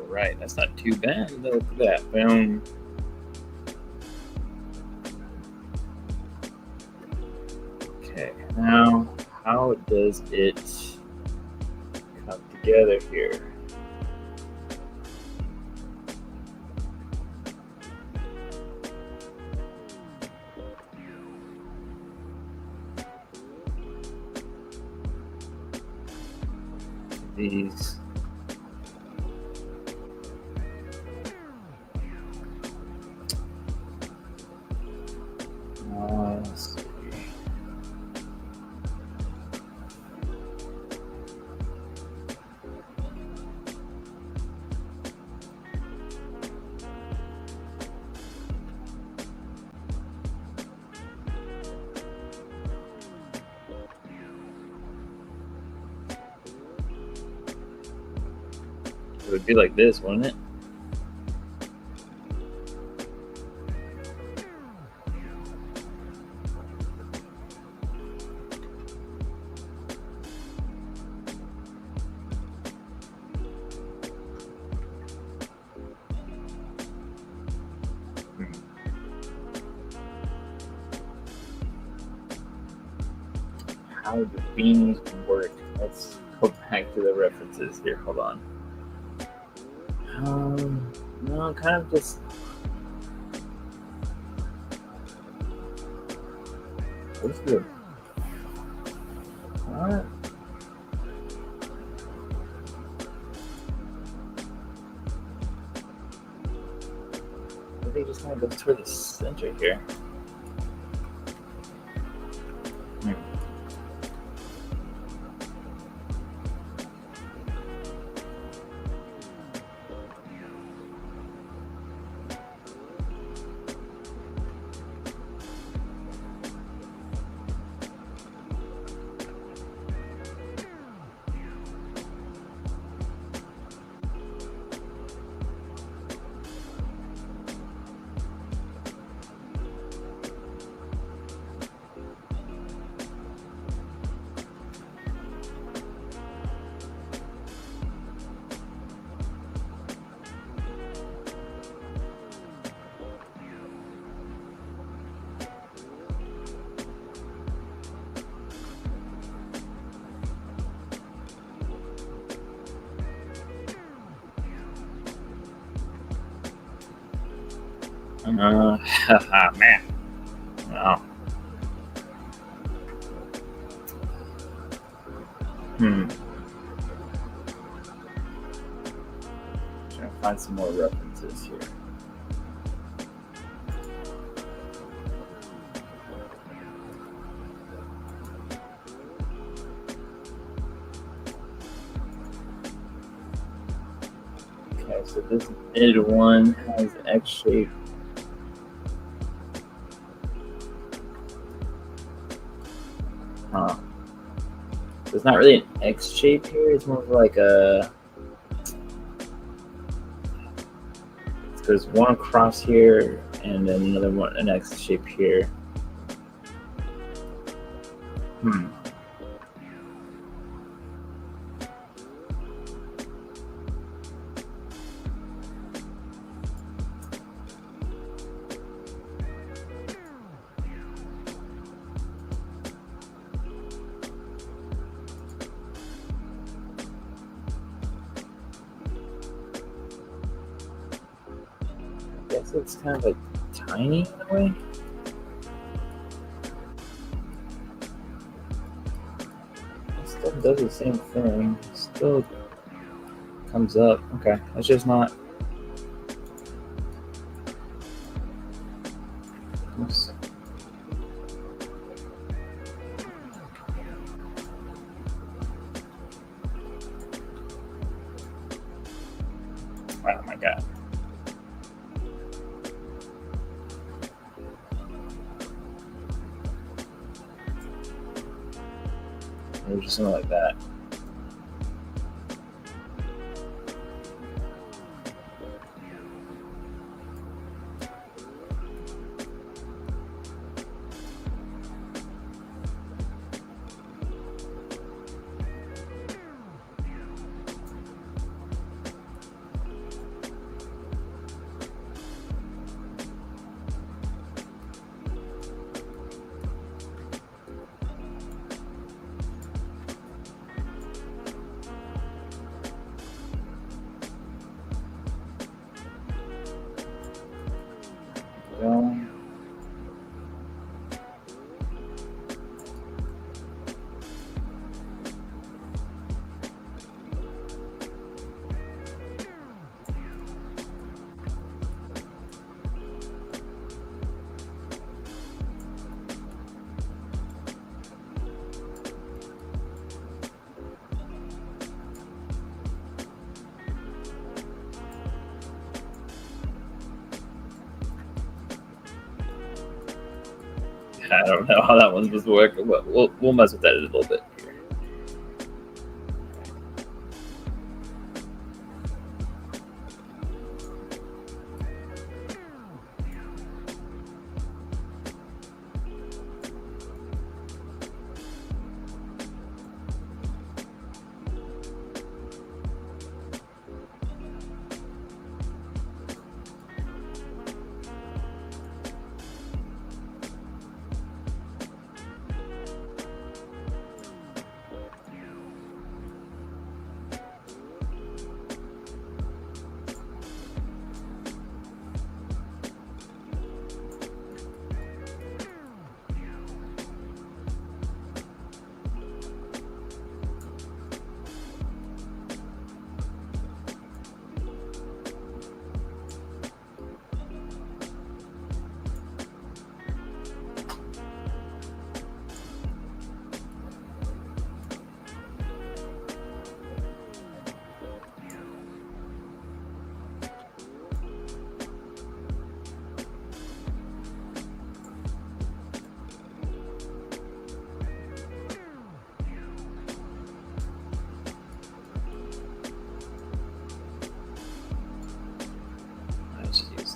[SPEAKER 1] Right, that's not too bad. Look at that. Boom. Okay, now how does it come together here? These would be like this, wouldn't it? How do beanies work? Let's go back to the references here. Hold on. No, kind of just. What's the. What? I think just kind of goes toward the center here. Man. No. Trying to find some more references here. Okay, so this knitted one has X shape. So it's not really an X shape here. It's more of like a. There's one across here, and then another one, an X shape here. I guess it's kind of like tiny in a way. It still does the same thing. It still comes up. Okay, it's just not. Oops. Oh my god. Or just something like that. I don't know how that one's supposed to work, but we'll mess with that a little bit here.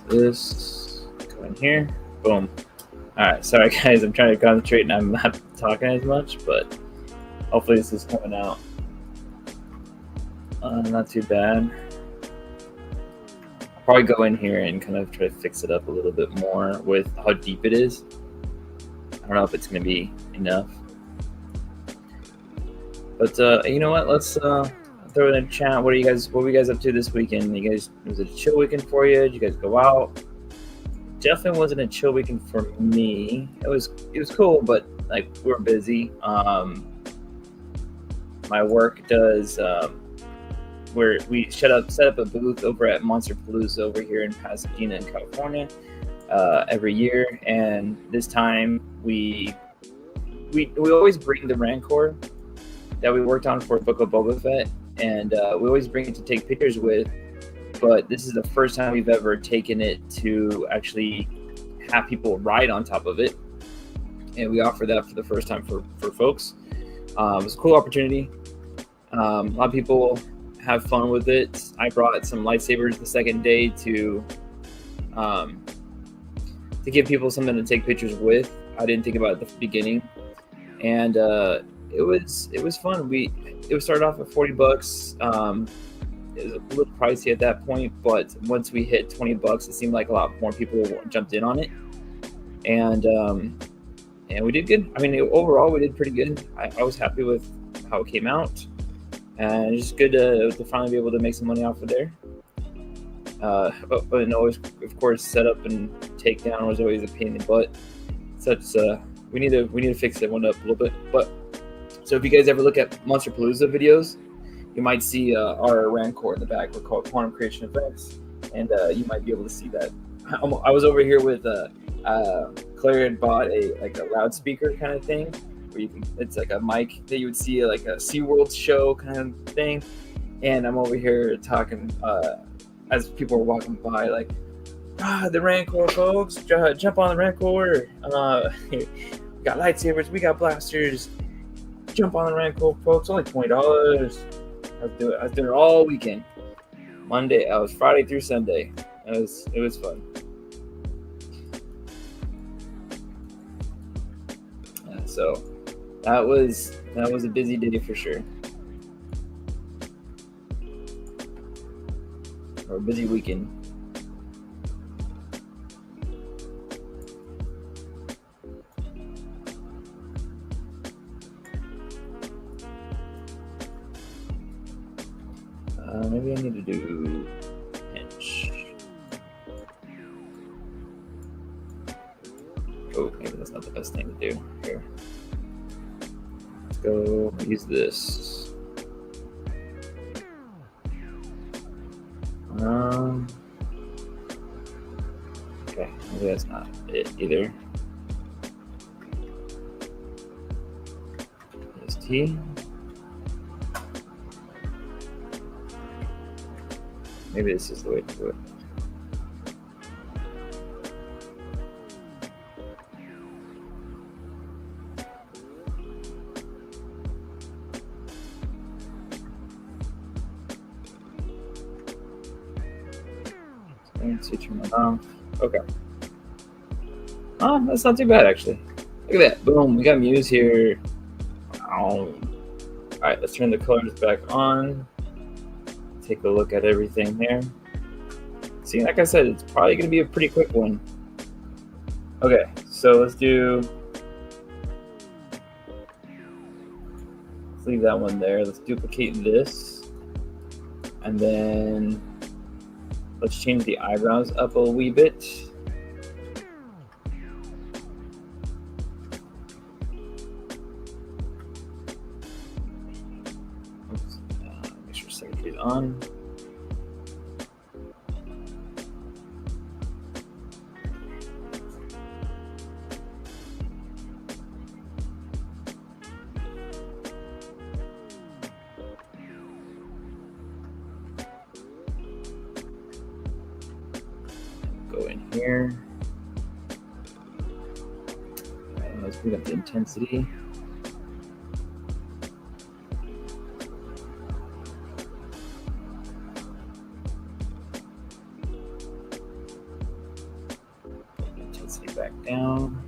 [SPEAKER 1] this, go in here, boom. All right, sorry guys, I'm trying to concentrate and I'm not talking as much, but hopefully this is coming out not too bad. I'll probably go in here and kind of try to fix it up a little bit more with how deep it is. I don't know if it's gonna be enough, but you know what? Let's throw it in the chat. What were you guys up to this weekend? Was it a chill weekend for you? Did you guys go out? Definitely wasn't a chill weekend for me. It was cool, but like we're busy. My work does we set up a booth over at Monster Palooza over here in Pasadena in California every year, and this time we always bring the Rancor that we worked on for Book of Boba Fett, and we always bring it to take pictures with. But this is the first time we've ever taken it to actually have people ride on top of it. And we offer that for the first time for folks. It was a cool opportunity. A lot of people have fun with it. I brought some lightsabers the second day to give people something to take pictures with. I didn't think about it at the beginning. And it was fun. It started off at $40. It was a little pricey at that point, but once we hit $20, it seemed like a lot more people jumped in on it, and we did good. I mean, overall, we did pretty good. I was happy with how it came out, and it's just good to finally be able to make some money off of there. But always, of course, setup and takedown was always a pain in the butt. We need to fix that one up a little bit. But so if you guys ever look at Monster Palooza videos, you might see our Rancor in the back. We're called Quantum Creation Effects, and you might be able to see that. I was over here with Claire had bought a loudspeaker kind of thing, where it's like a mic that you would see like a SeaWorld show kind of thing, and I'm over here talking as people are walking by, like, the Rancor, folks, jump on the Rancor. We got lightsabers, we got blasters. Jump on the Rancor, folks. Only $20. I was doing it all weekend. Monday, I was Friday through Sunday. It was fun. So that was a busy day for sure, or a busy weekend. Maybe I need to do pinch. Oh, maybe that's not the best thing to do here. Let's go use this. Okay, maybe that's not it either. There's T. Maybe this is the way to do it. Let's see, turn that on. Okay. Oh, that's not too bad actually. Look at that. Boom. We got Muse here. All right, let's turn the colors back on. Take a look at everything there. See, like I said, it's probably going to be a pretty quick one. Okay, so let's leave that one there. Let's duplicate this. And then let's change the eyebrows up a wee bit. Oops. Make sure secretary is on. Go in here. Let's bring up the intensity. back down.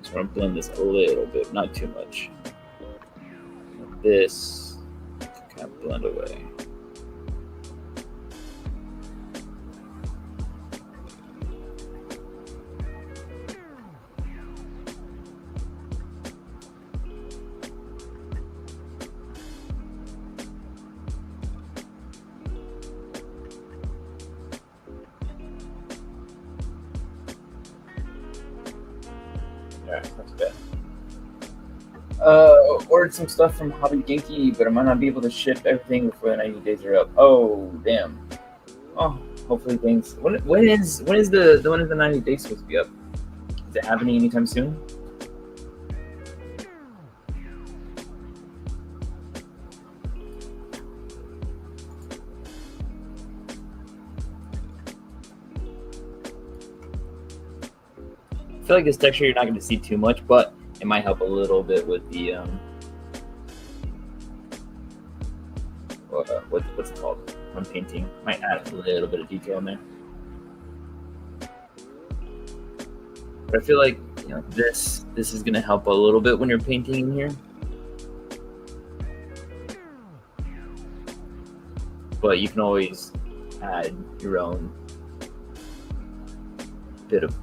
[SPEAKER 1] So I'm gonna blend this a little bit, not too much. This kind of blend away. Alright, that's bad. Ordered some stuff from Hobby Genki, but I might not be able to ship everything before the 90 days are up. Oh, damn. Oh, hopefully things. When is the 90 days supposed to be up? Is it happening anytime soon? I feel like this texture you're not going to see too much, but it might help a little bit with the what's it called when painting. Might add a little bit of detail in there. But I feel like this is going to help a little bit when you're painting in here. But you can always add your own bit of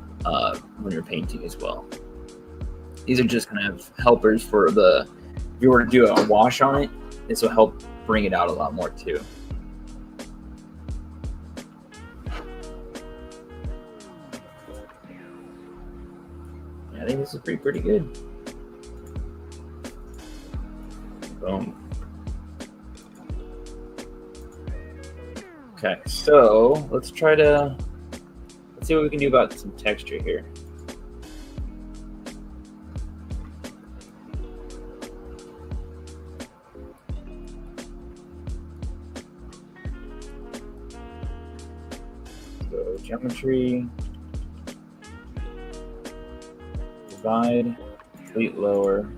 [SPEAKER 1] when you're painting as well. These are just kind of helpers for if you were to do a wash on it, this will help bring it out a lot more too. Yeah, I think this is pretty good. Boom. Okay, so let's see what we can do about some texture here. So geometry, divide, complete lower.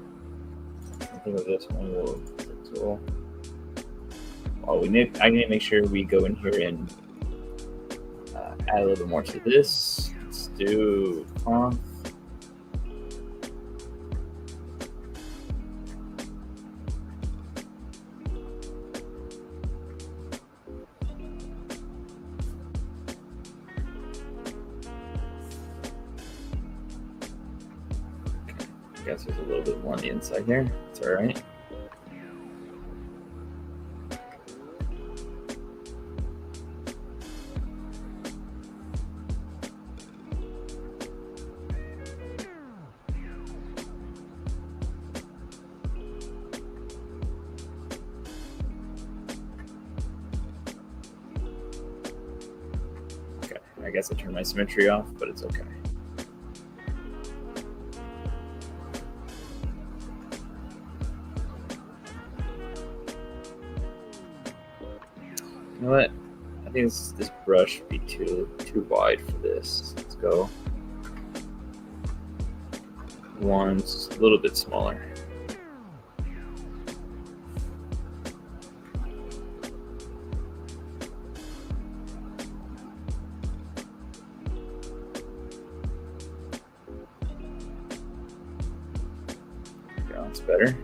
[SPEAKER 1] I think of this one will tool. Oh, I need to make sure we go in here and add a little bit more to this. Let's do conf. I guess there's a little bit more on the inside here. It's all right. I guess I turned my symmetry off, but it's okay. You know what? I think this brush would be too wide for this. Let's go one just a little bit smaller. That's better.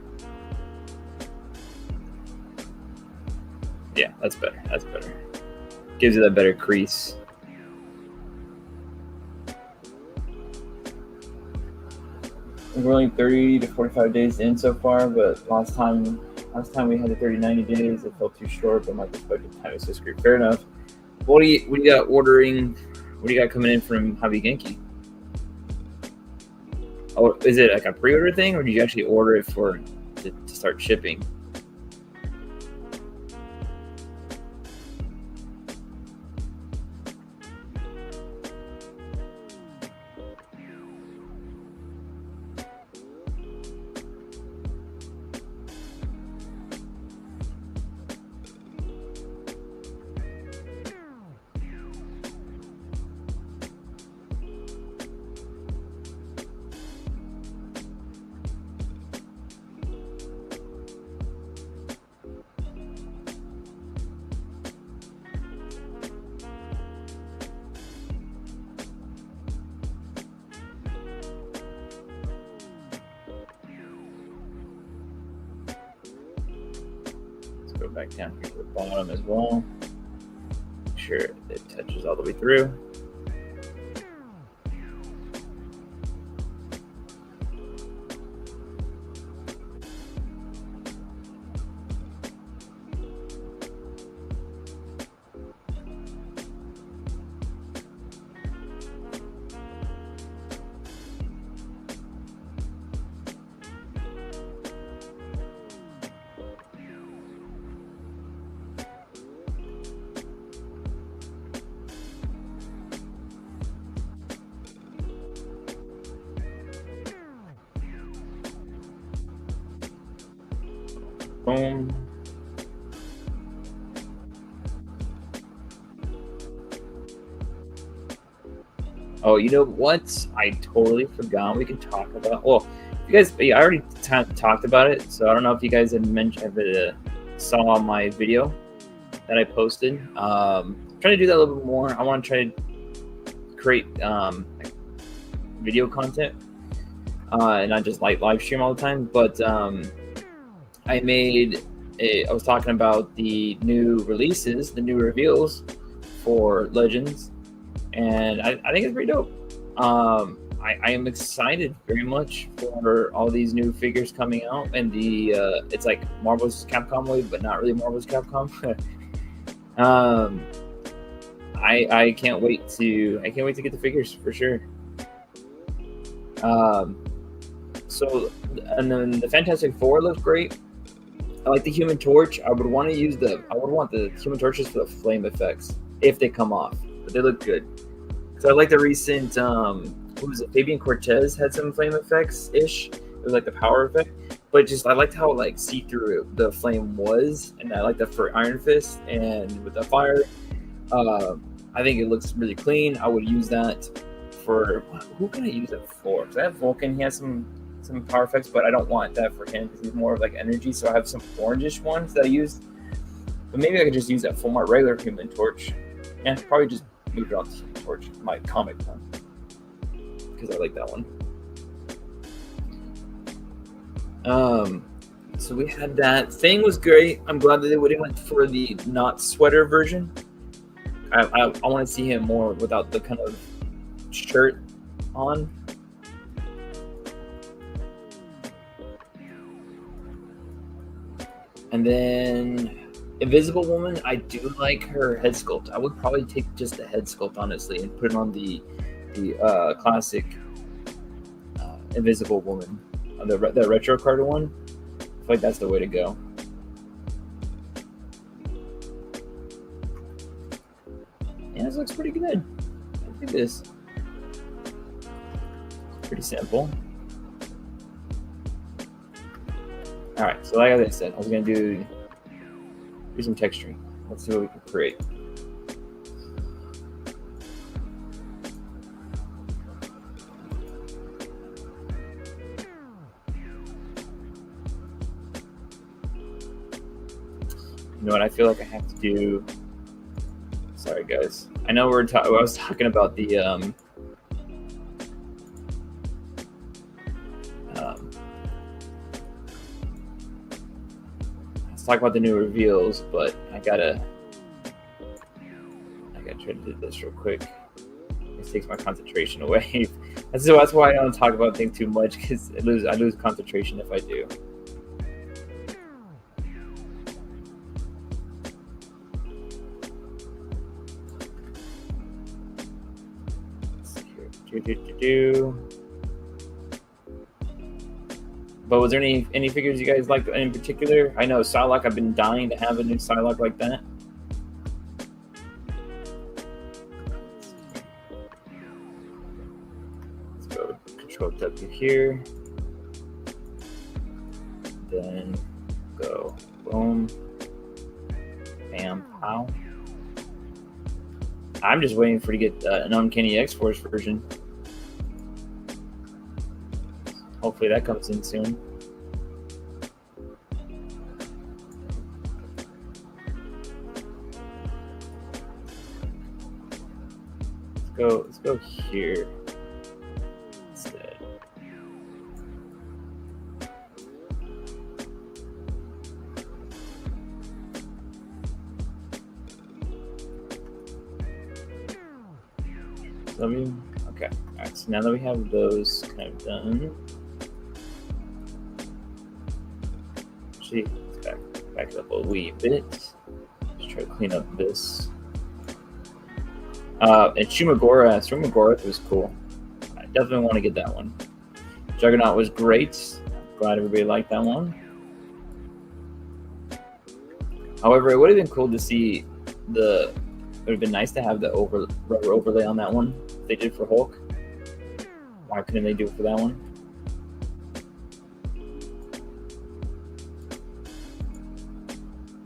[SPEAKER 1] Yeah, that's better. That's better. Gives you that better crease. We're only 30 to 45 days in so far, but last time we had the 30-90 days, it felt too short, but my perspective time is just great. Fair enough. What do you got ordering? What do you got coming in from Hobby Genki? Oh, is it like a pre-order thing, or did you actually order it to start shipping? go back down here to the bottom as well. Make sure it touches all the way through. Boom. Oh, you know what? I totally forgot. We can talk about. Well, you guys, I already talked about it, so I don't know if you guys had mentioned, saw my video that I posted. Trying to do that a little bit more. I want to try to create video content, and not just like live stream all the time. But I was talking about the new releases, the new reveals for Legends, and I think it's pretty dope. I am excited very much for all these new figures coming out, and it's like Marvel's Capcom wave, but not really Marvel's Capcom. I can't wait to get the figures for sure. So, and then the Fantastic Four looks great. I like the Human Torch. I would want the Human Torches for the flame effects if they come off, but they look good. So I like the recent, what was it? Fabian Cortez had some flame effects ish. It was like the power effect, but just I liked how like see through the flame was, and I like that for Iron Fist and with the fire. I think it looks really clean. I would use that for who can I use it for? Because I have Vulcan. He has some power effects, but I don't want that for him because he's more of like energy. So I have some orangish ones that I used, but maybe I could just use that for my regular Human Torch. Yeah, probably just move it on to Human Torch, my comic one, because I like that one. So we had that. Thing was great. I'm glad that they went for the not sweater version. I want to see him more without the kind of shirt on. And then Invisible Woman, I do like her head sculpt. I would probably take just the head sculpt, honestly, and put it on the classic Invisible Woman, the retro card one. I feel like that's the way to go. Yeah, this looks pretty good. Look at this. Pretty simple. All right, so like I said, I was gonna do some texturing. Let's see what we can create. You know what? I feel like I have to do. Sorry, guys. I know I was talking about the let's talk about the new reveals, but I gotta try to do this real quick. This takes my concentration away. That's why I don't talk about things too much, because I lose concentration if I do. But was there any figures you guys liked in particular? I know Psylocke, I've been dying to have a new Psylocke like that. Let's go Control W here. Then go boom. Bam, pow. I'm just waiting for to get an Uncanny X-Force version. Hopefully that comes in soon. Let's go here instead. W. Okay. All right. So now that we have those kind of done, actually, let's back it up a wee bit. Let's try to clean up this. And Shumagorath was cool. I definitely want to get that one. Juggernaut was great. Glad everybody liked that one. However, it would have been cool to see it would have been nice to have the rubber overlay on that one. They did for Hulk. Why couldn't they do it for that one?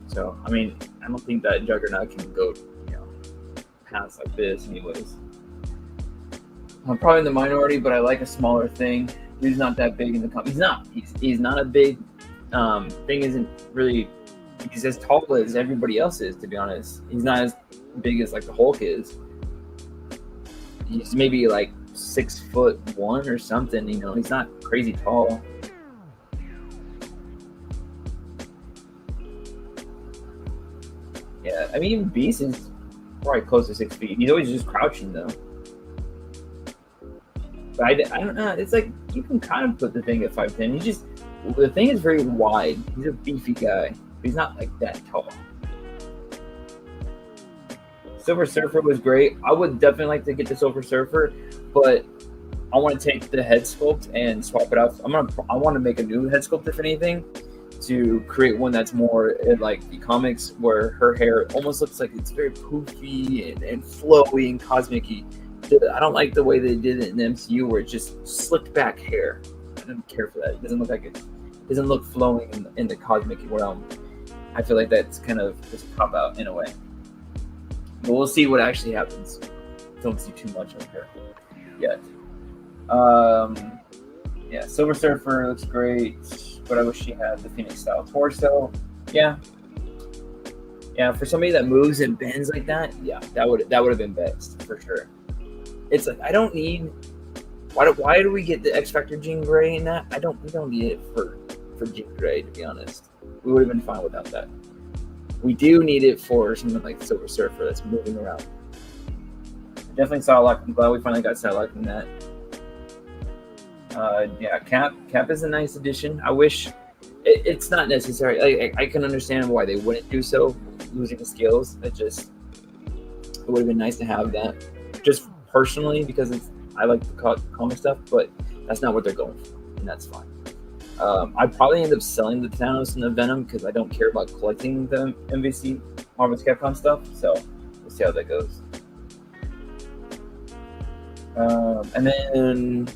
[SPEAKER 1] So, I mean, I don't think that Juggernaut can go, past like this anyways. I'm probably in the minority, but I like a smaller thing. He's not that big in the company. He's not a big thing. Isn't really. He's as tall as everybody else is, to be honest. He's not as big as like the Hulk is. He's maybe like 6'1" or something. He's not crazy tall. Yeah, I mean, even Beast is probably close to 6 feet. He's always just crouching though. But I don't know. It's like you can kind of put the thing at 5'10". The thing is very wide. He's a beefy guy. He's not like that tall. Silver Surfer was great. I would definitely like to get the Silver Surfer, but I want to take the head sculpt and swap it out. I want to make a new head sculpt, if anything, to create one that's more like the comics, where her hair almost looks like it's very poofy and flowy and cosmic-y. I don't like the way they did it in the MCU, where it just slicked back hair. I don't care for that. It doesn't look like it doesn't look flowing in the cosmic realm. I feel like that's kind of just pop out in a way. But we'll see what actually happens. Don't see too much of her yet. Yeah, Silver Surfer looks great, but I wish she had the Phoenix style torso. Yeah, for somebody that moves and bends like that, yeah, that would have been best for sure. It's like I don't need. Why do we get the X Factor Jean Grey in that? We don't need it for Jean Grey, to be honest. We would have been fine without that. We do need it for something like Silver Surfer that's moving around. Definitely Psylocke. I'm glad we finally got Psylocke in that. Yeah, Cap is a nice addition. I wish it's not necessary. I can understand why they wouldn't do so, losing the skills. It would have been nice to have that, just personally, because I like the comic stuff, but that's not what they're going for, and that's fine. I'd probably end up selling the Thanos and the Venom because I don't care about collecting the MVC Marvel's Capcom stuff. So we'll see how that goes. And then,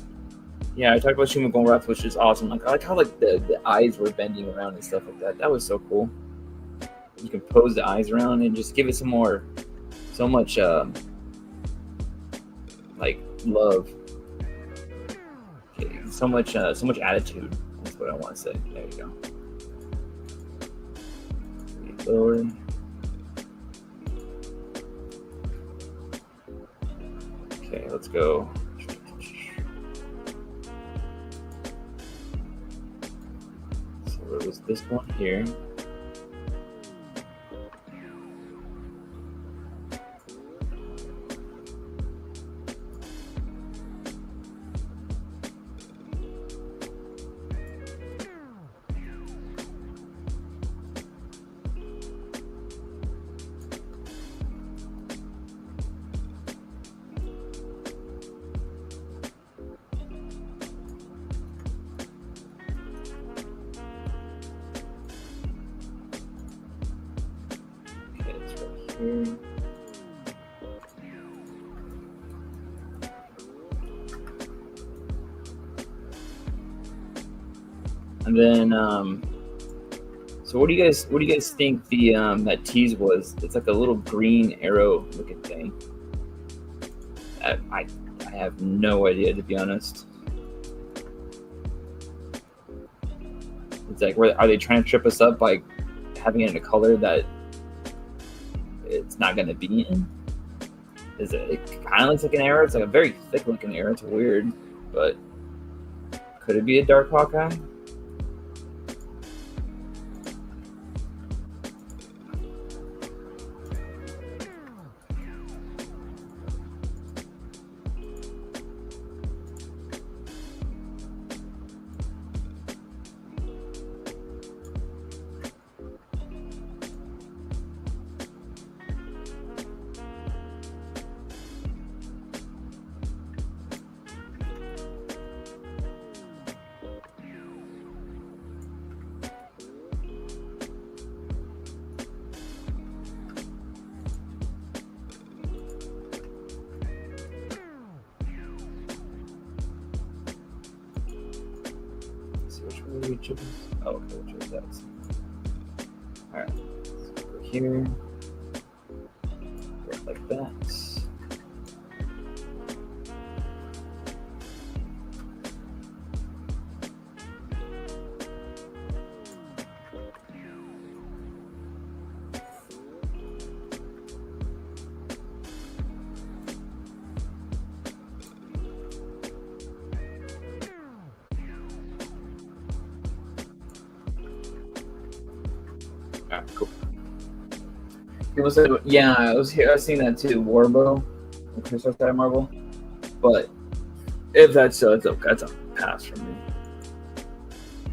[SPEAKER 1] yeah, I talked about Shumagorath, which is awesome. I like how the eyes were bending around and stuff like that. That was so cool. You can pose the eyes around and just give it so much love. Okay, so much attitude. That's what I want to say. There you go. Lower. Okay, let's go. So it was this one here. And then, so what do you guys think the that tease was? It's like a little green arrow looking thing. I have no idea, to be honest. It's like, are they trying to trip us up by having it in a color that it's not going to be in? It kind of looks like an arrow. It's like a very thick looking arrow. It's weird, but could it be a Dark Hawkeye? which one did we choose? Oh, okay, we'll choose that. Alright, let's go here. Work like that. Cool. People said, yeah, I was seeing that too, Warbow, the Crystal Sky Marble. But if that's so, that's a pass for me.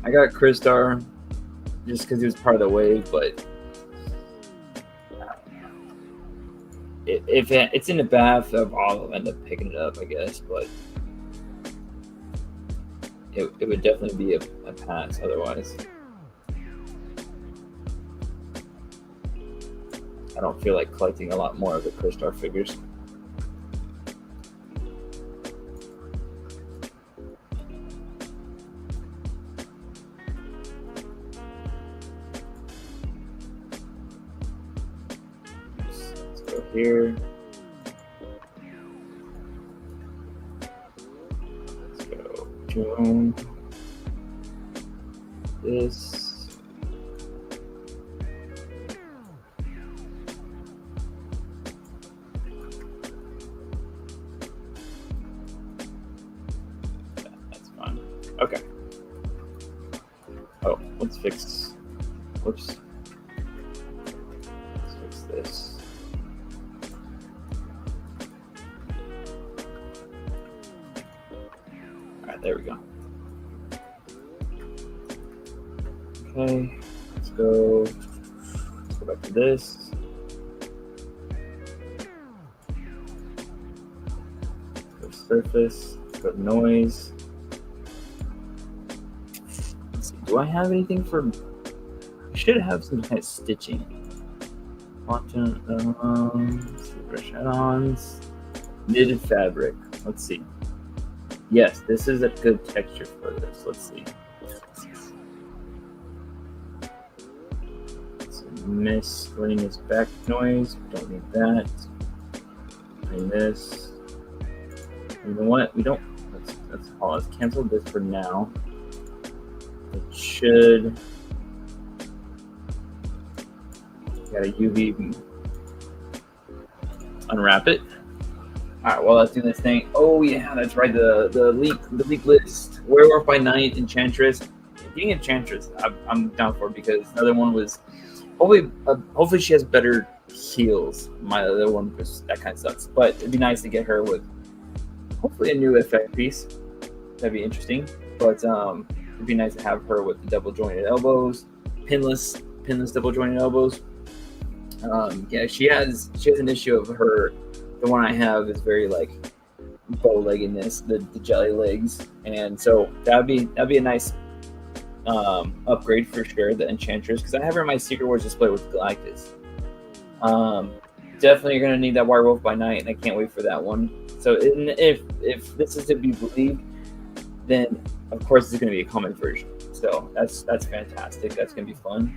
[SPEAKER 1] I got Crystar just because he was part of the wave, but if it's in the bath, I'll end up picking it up, I guess. But it would definitely be a pass otherwise. I don't feel like collecting a lot more of the Crystar figures. Let's go here. Let's go June. This. Okay. Oh, let's fix. Whoops. Let's fix this. Alright, there we go. Okay, let's go back to this. Go surface, go noise. Do I have anything for? I should have some kind of stitching. Brush add-ons, knitted fabric. Let's see. Yes, this is a good texture for this. Let's see. Miscellaneous back noise. Don't need that. And this. You know what? We don't. Let's cancel this for now. It should. Got a UV. Unwrap it. All right. Well, let's do this thing. Oh yeah, that's right. The leak list. Werewolf by Night, Enchantress. Getting Enchantress, I'm down for it because another one was hopefully she has better heals. My other one was that kind of sucks. But it'd be nice to get her with hopefully a new effect piece. That'd be interesting. But it'd be nice to have her with the double jointed elbows, pinless double jointed elbows. Yeah, she has an issue of her. The one I have is very like bow-leggedness, the jelly legs, and so that'd be a nice upgrade for sure. The Enchantress, because I have her in my Secret Wars display with Galactus. Definitely gonna need that Werewolf by Night, and I can't wait for that one. So if this is to be believed, then of course it's going to be a common version. So that's fantastic. That's going to be fun.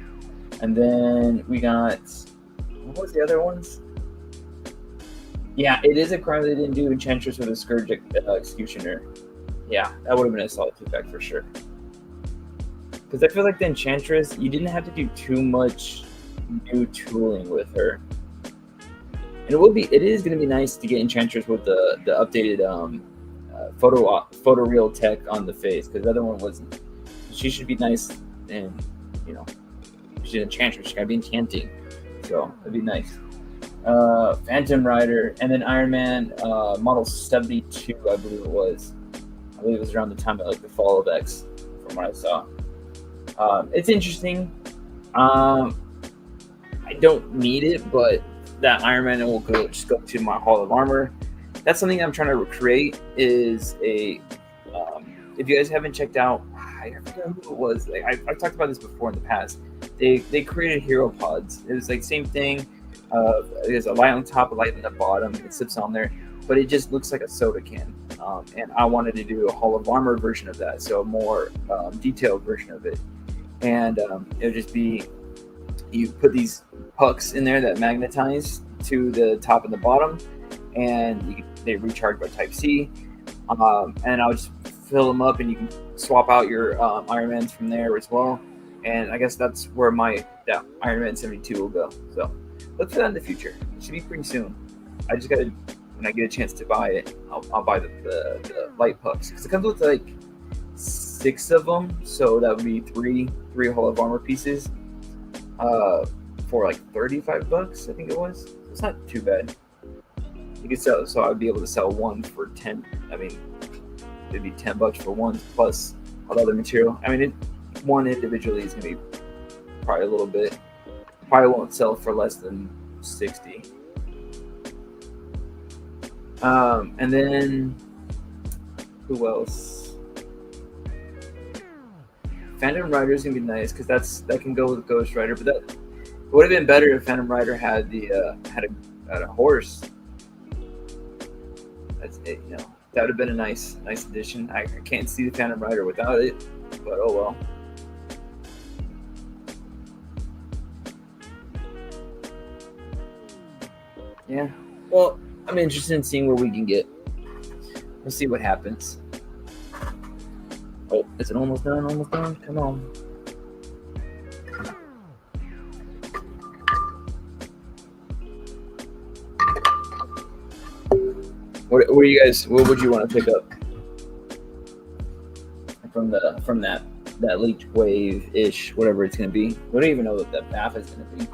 [SPEAKER 1] And then we got, what was the other ones? Yeah, it is a crime they didn't do Enchantress with a Scourge Executioner. Yeah, that would have been a solid 2-pack for sure. Because I feel like the Enchantress, you didn't have to do too much new tooling with her. And it is going to be nice to get Enchantress with the updated photoreal tech on the face, because the other one wasn't. She should be nice, and she's an Enchantress. She gotta be enchanting, so that'd be nice. Phantom Rider, and then Iron Man model 72, I believe it was. I believe it was around the time of the fall of X, from what I saw. It's interesting. I don't need it, but that Iron Man will just go to my Hall of Armor. That's something I'm trying to recreate. Is a if you guys haven't checked out, I forget who it was. Like I've talked about this before in the past. They created hero pods. It was like same thing. There's a light on top, a light on the bottom. It sits on there, but it just looks like a soda can. and I wanted to do a Hall of Armor version of that, so a more detailed version of it. And it would just be, you put these pucks in there that magnetize to the top and the bottom, and they recharge by Type C. And I'll just fill them up, and you can swap out your Iron Mans from there as well. And I guess that's where that Iron Man 72 will go. So look for that in the future. It should be pretty soon. I just gotta, when I get a chance to buy it, I'll buy the light pucks, because it comes with like 6 of them, so that would be three Hall of Armor pieces for like $35, I think it was. It's not too bad. You could sell, so I would be able to sell one for 10. I mean, it'd be $10 for one plus all the other material. I mean, one individually is gonna be probably a little bit. Probably won't sell for less than 60. And then who else? Phantom Rider is gonna be nice, because that can go with Ghost Rider, but that would have been better if Phantom Rider had a horse. That's it, that would have been a nice addition. I can't see the Phantom Rider without it, but oh well. Yeah, well, I'm interested in seeing where we can get. We'll see what happens. Oh, is it almost done? Almost done? Come on. What do you guys? What would you want to pick up from that leech wave ish, whatever it's gonna be? We don't even know what that path is gonna be.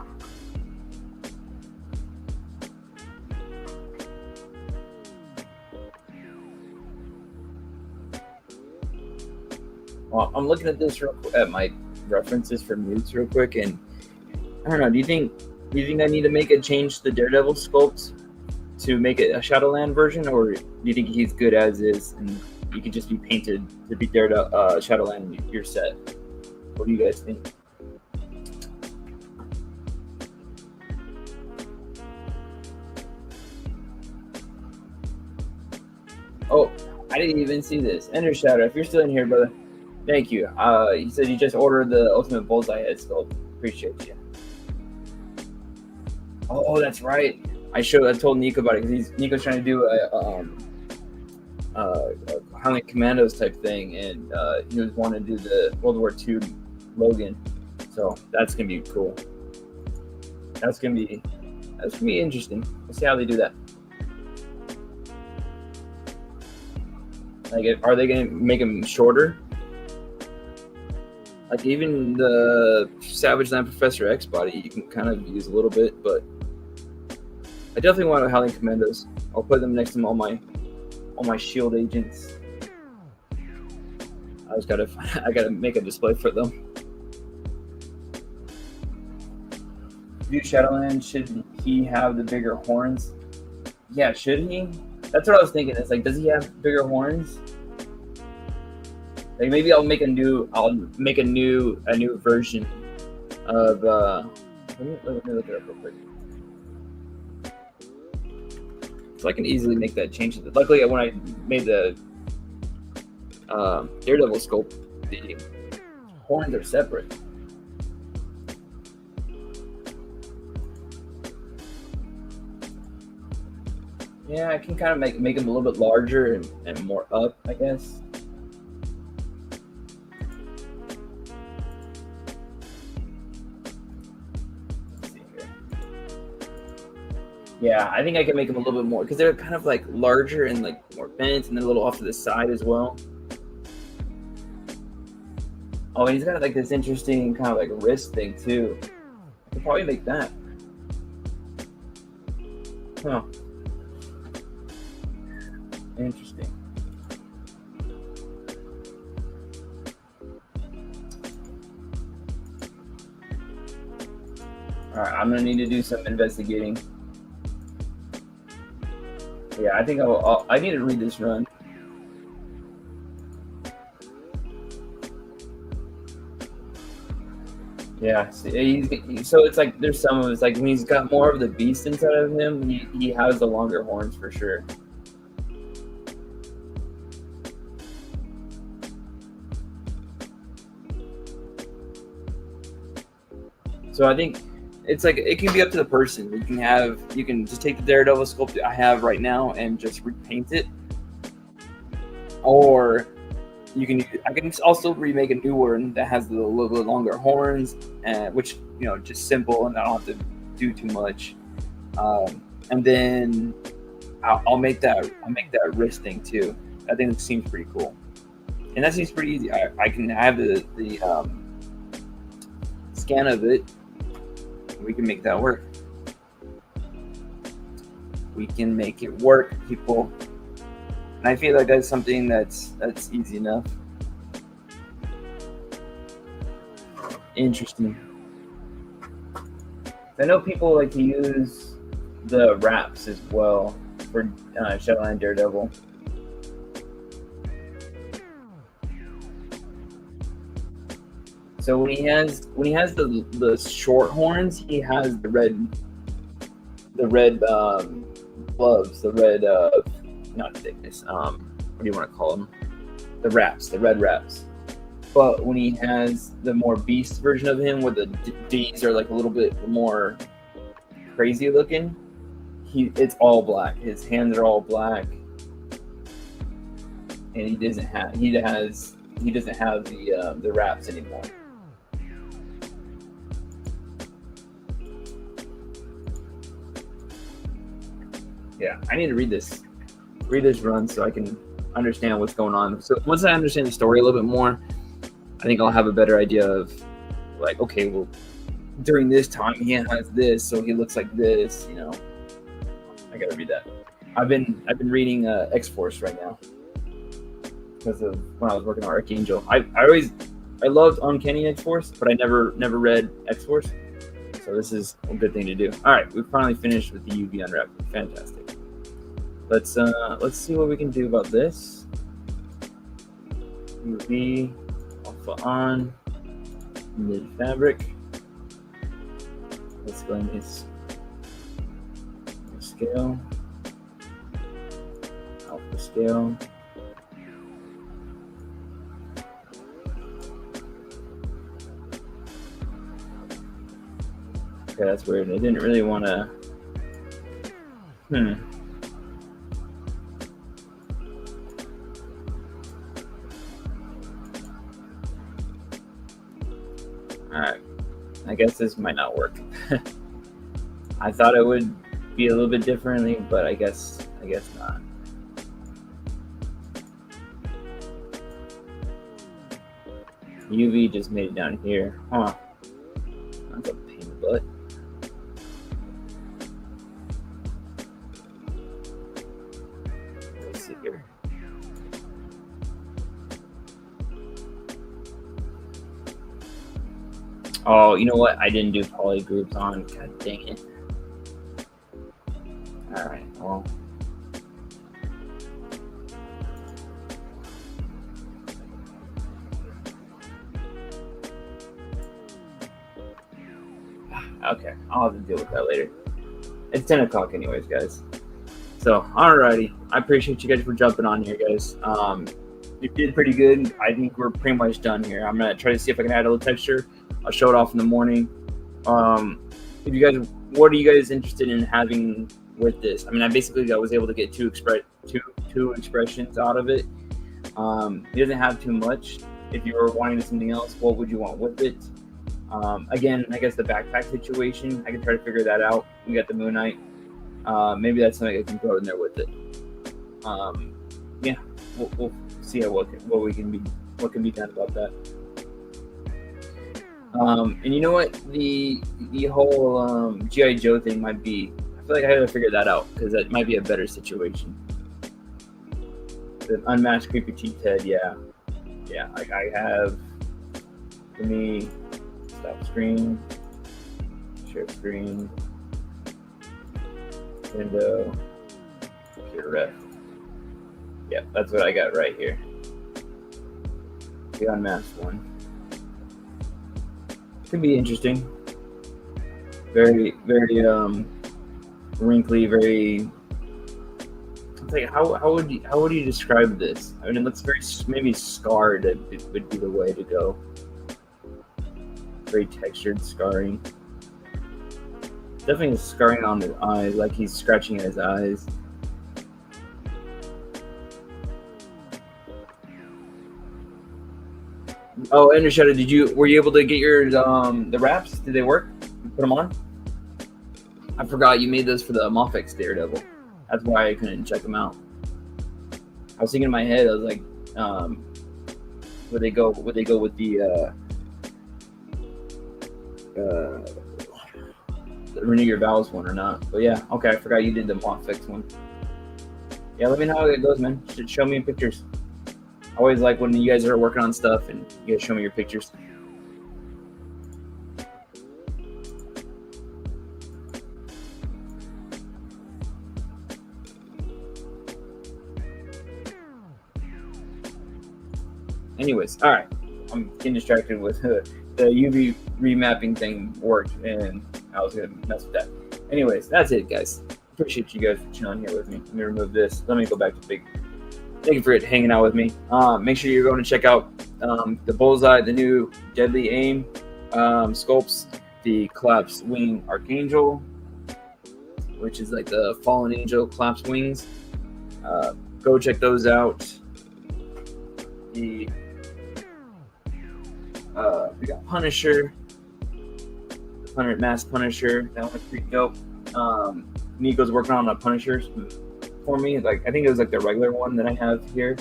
[SPEAKER 1] Well, I'm looking at this at my references for Muse real quick, and I don't know. Do you think I need to make a change to the Daredevil sculpt to make it a Shadowland version, or do you think he's good as is and you could just be painted to be Daredevil Shadowland your set? What do you guys think? Oh, I didn't even see this. Ender Shadow, if you're still in here, brother, thank you. He said you just ordered the Ultimate Bullseye Head sculpt. Appreciate you. Oh, that's right. I told Nico about it, because Nico's trying to do a Highland Commandos type thing, and he was wanting to do the World War II Logan. So that's gonna be cool. That's gonna be interesting. We'll see how they do that. Like, are they gonna make him shorter? Like, even the Savage Land Professor X body, you can kind of use a little bit, but I definitely want a Howling Commandos. I'll put them next to all my shield agents. I gotta make a display for them. Dude, Shadowland, should he have the bigger horns? Yeah, should he? That's what I was thinking. It's like, does he have bigger horns? Like, maybe I'll make a new version of let me look it up real quick. So I can easily make that change. Luckily, when I made the Daredevil sculpt, the horns are separate. Yeah, I can kind of make them a little bit larger and more up, I guess. Let's see here. Yeah, I think I can make them a little bit more, because they're kind of like larger and like more bent, and then a little off to the side as well. Oh, and he's got like this interesting kind of like wrist thing too. I could probably make that. Huh. Interesting. All right, I'm gonna need to do some investigating. Yeah, I think I need to read this run. Yeah, so it's like there's some of it's like when he's got more of the beast inside of him, he has the longer horns for sure. So I think it's like it can be up to the person. You can just take the Daredevil sculpt I have right now and just repaint it, or I can also remake a new one that has the little bit longer horns, and which just simple, and I don't have to do too much. And then I'll make that wrist thing too. I think it seems pretty cool, and that seems pretty easy. I can have the scan of it. We can make that work. We can make it work, people. And I feel like that's something that's easy enough. Interesting. I know people like to use the wraps as well for Shadowland Daredevil. So when he has the short horns, he has the red gloves, the red not thickness. What do you want to call them? The red wraps. But when he has the more beast version of him, where the D's are like a little bit more crazy looking, it's all black. His hands are all black, and he doesn't have the wraps anymore. Yeah, I need to read this run so I can understand what's going on. So once I understand the story a little bit more, I think I'll have a better idea of like, okay, well, during this time he has this, so he looks like this. I gotta read that. I've been reading X-Force right now because of when I was working on Archangel. I loved Uncanny X-Force, but I never read X-Force. So this is a good thing to do. All right, we've finally finished with the UV unwrap. Fantastic. Let's see what we can do about this. UV alpha on mid fabric. Let's go in this scale. Alpha scale. Okay, that's weird. I didn't really want to. Alright. I guess this might not work. I thought it would be a little bit differently, but I guess not. UV just made it down here. Huh. That's a pain in the butt. Let's see here. Oh, you know what? I didn't do poly groups on. God dang it. Alright, well. Okay, I'll have to deal with that later. It's 10 o'clock anyways, guys. So, alrighty. I appreciate you guys for jumping on here, guys. You did pretty good. I think we're pretty much done here. I'm going to try to see if I can add a little texture. I'll show it off in the morning. If you guys, what are you guys interested in having with this? I mean, I was able to get two expressions out of it. It doesn't have too much. If you were wanting something else, what would you want with it? Again, I guess the backpack situation, I can try to figure that out. We got the Moon Knight. Maybe that's something I can throw in there with it. Yeah, we'll see what can be done about that. And you know what? The whole G.I. Joe thing might be. I feel like I gotta figure that out because that might be a better situation. The unmasked creepy teeth head, yeah. Like I have. For me, stop screen, share screen, window, pure ref. Yeah, that's what I got right here. The unmasked one. Could be interesting. Very, very wrinkly. Very. Like how would you describe this? I mean, it looks very maybe scarred. It would be the way to go. Very textured scarring. definitely scarring on his eyes, like he's scratching at his eyes. Oh, Ender Shadow, were you able to get your the wraps? Did they work? You put them on? I forgot you made those for the Moffix Daredevil. That's why I couldn't check them out. I was thinking in my head, I was like, would they go with the Renew Your Vows one or not? But yeah, okay, I forgot you did the Moffix one. Yeah, let me know how it goes, man. Show me pictures. I always like when you guys are working on stuff and you guys show me your pictures. Anyways, all right. I'm getting distracted with the UV remapping thing worked, and I was gonna mess with that. Anyways, that's it, guys. Appreciate you guys for chilling here with me. Let me remove this. Let me go back to big. Thank you for hanging out with me. Make sure you're going to check out the Bullseye, the new Deadly Aim sculpts, the Collapsed Wing Archangel, which is like the Fallen Angel collapsed wings. Go check those out. We got Punisher, 100 Mask Punisher. That one's pretty dope. Nico's working on a Punisher for me. Like, I think it was like the regular one that I have here.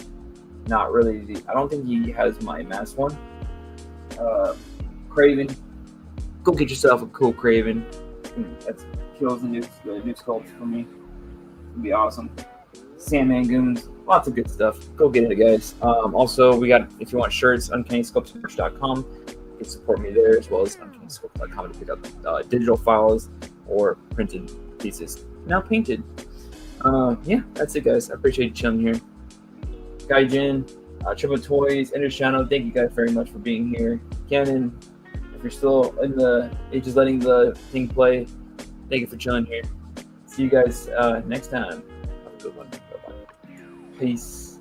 [SPEAKER 1] Not really. I don't think he has my mask one. Craven. Go get yourself a cool Craven. That kills the new sculpt for me. It'd be awesome. Sandman Goons, lots of good stuff. Go get it, guys. Also, we got, if you want shirts, uncannysculptmerch.com. You can support me there, as well as uncannysculpt.com to pick up digital files or printed pieces. Now painted. Yeah, that's it, guys. I appreciate you chilling here. Gaijin, Triple Toys, Ender Shadow, thank you guys very much for being here. Cannon, if you're still in just letting the thing play, thank you for chilling here. See you guys next time. Have a good one. Bye-bye. Peace.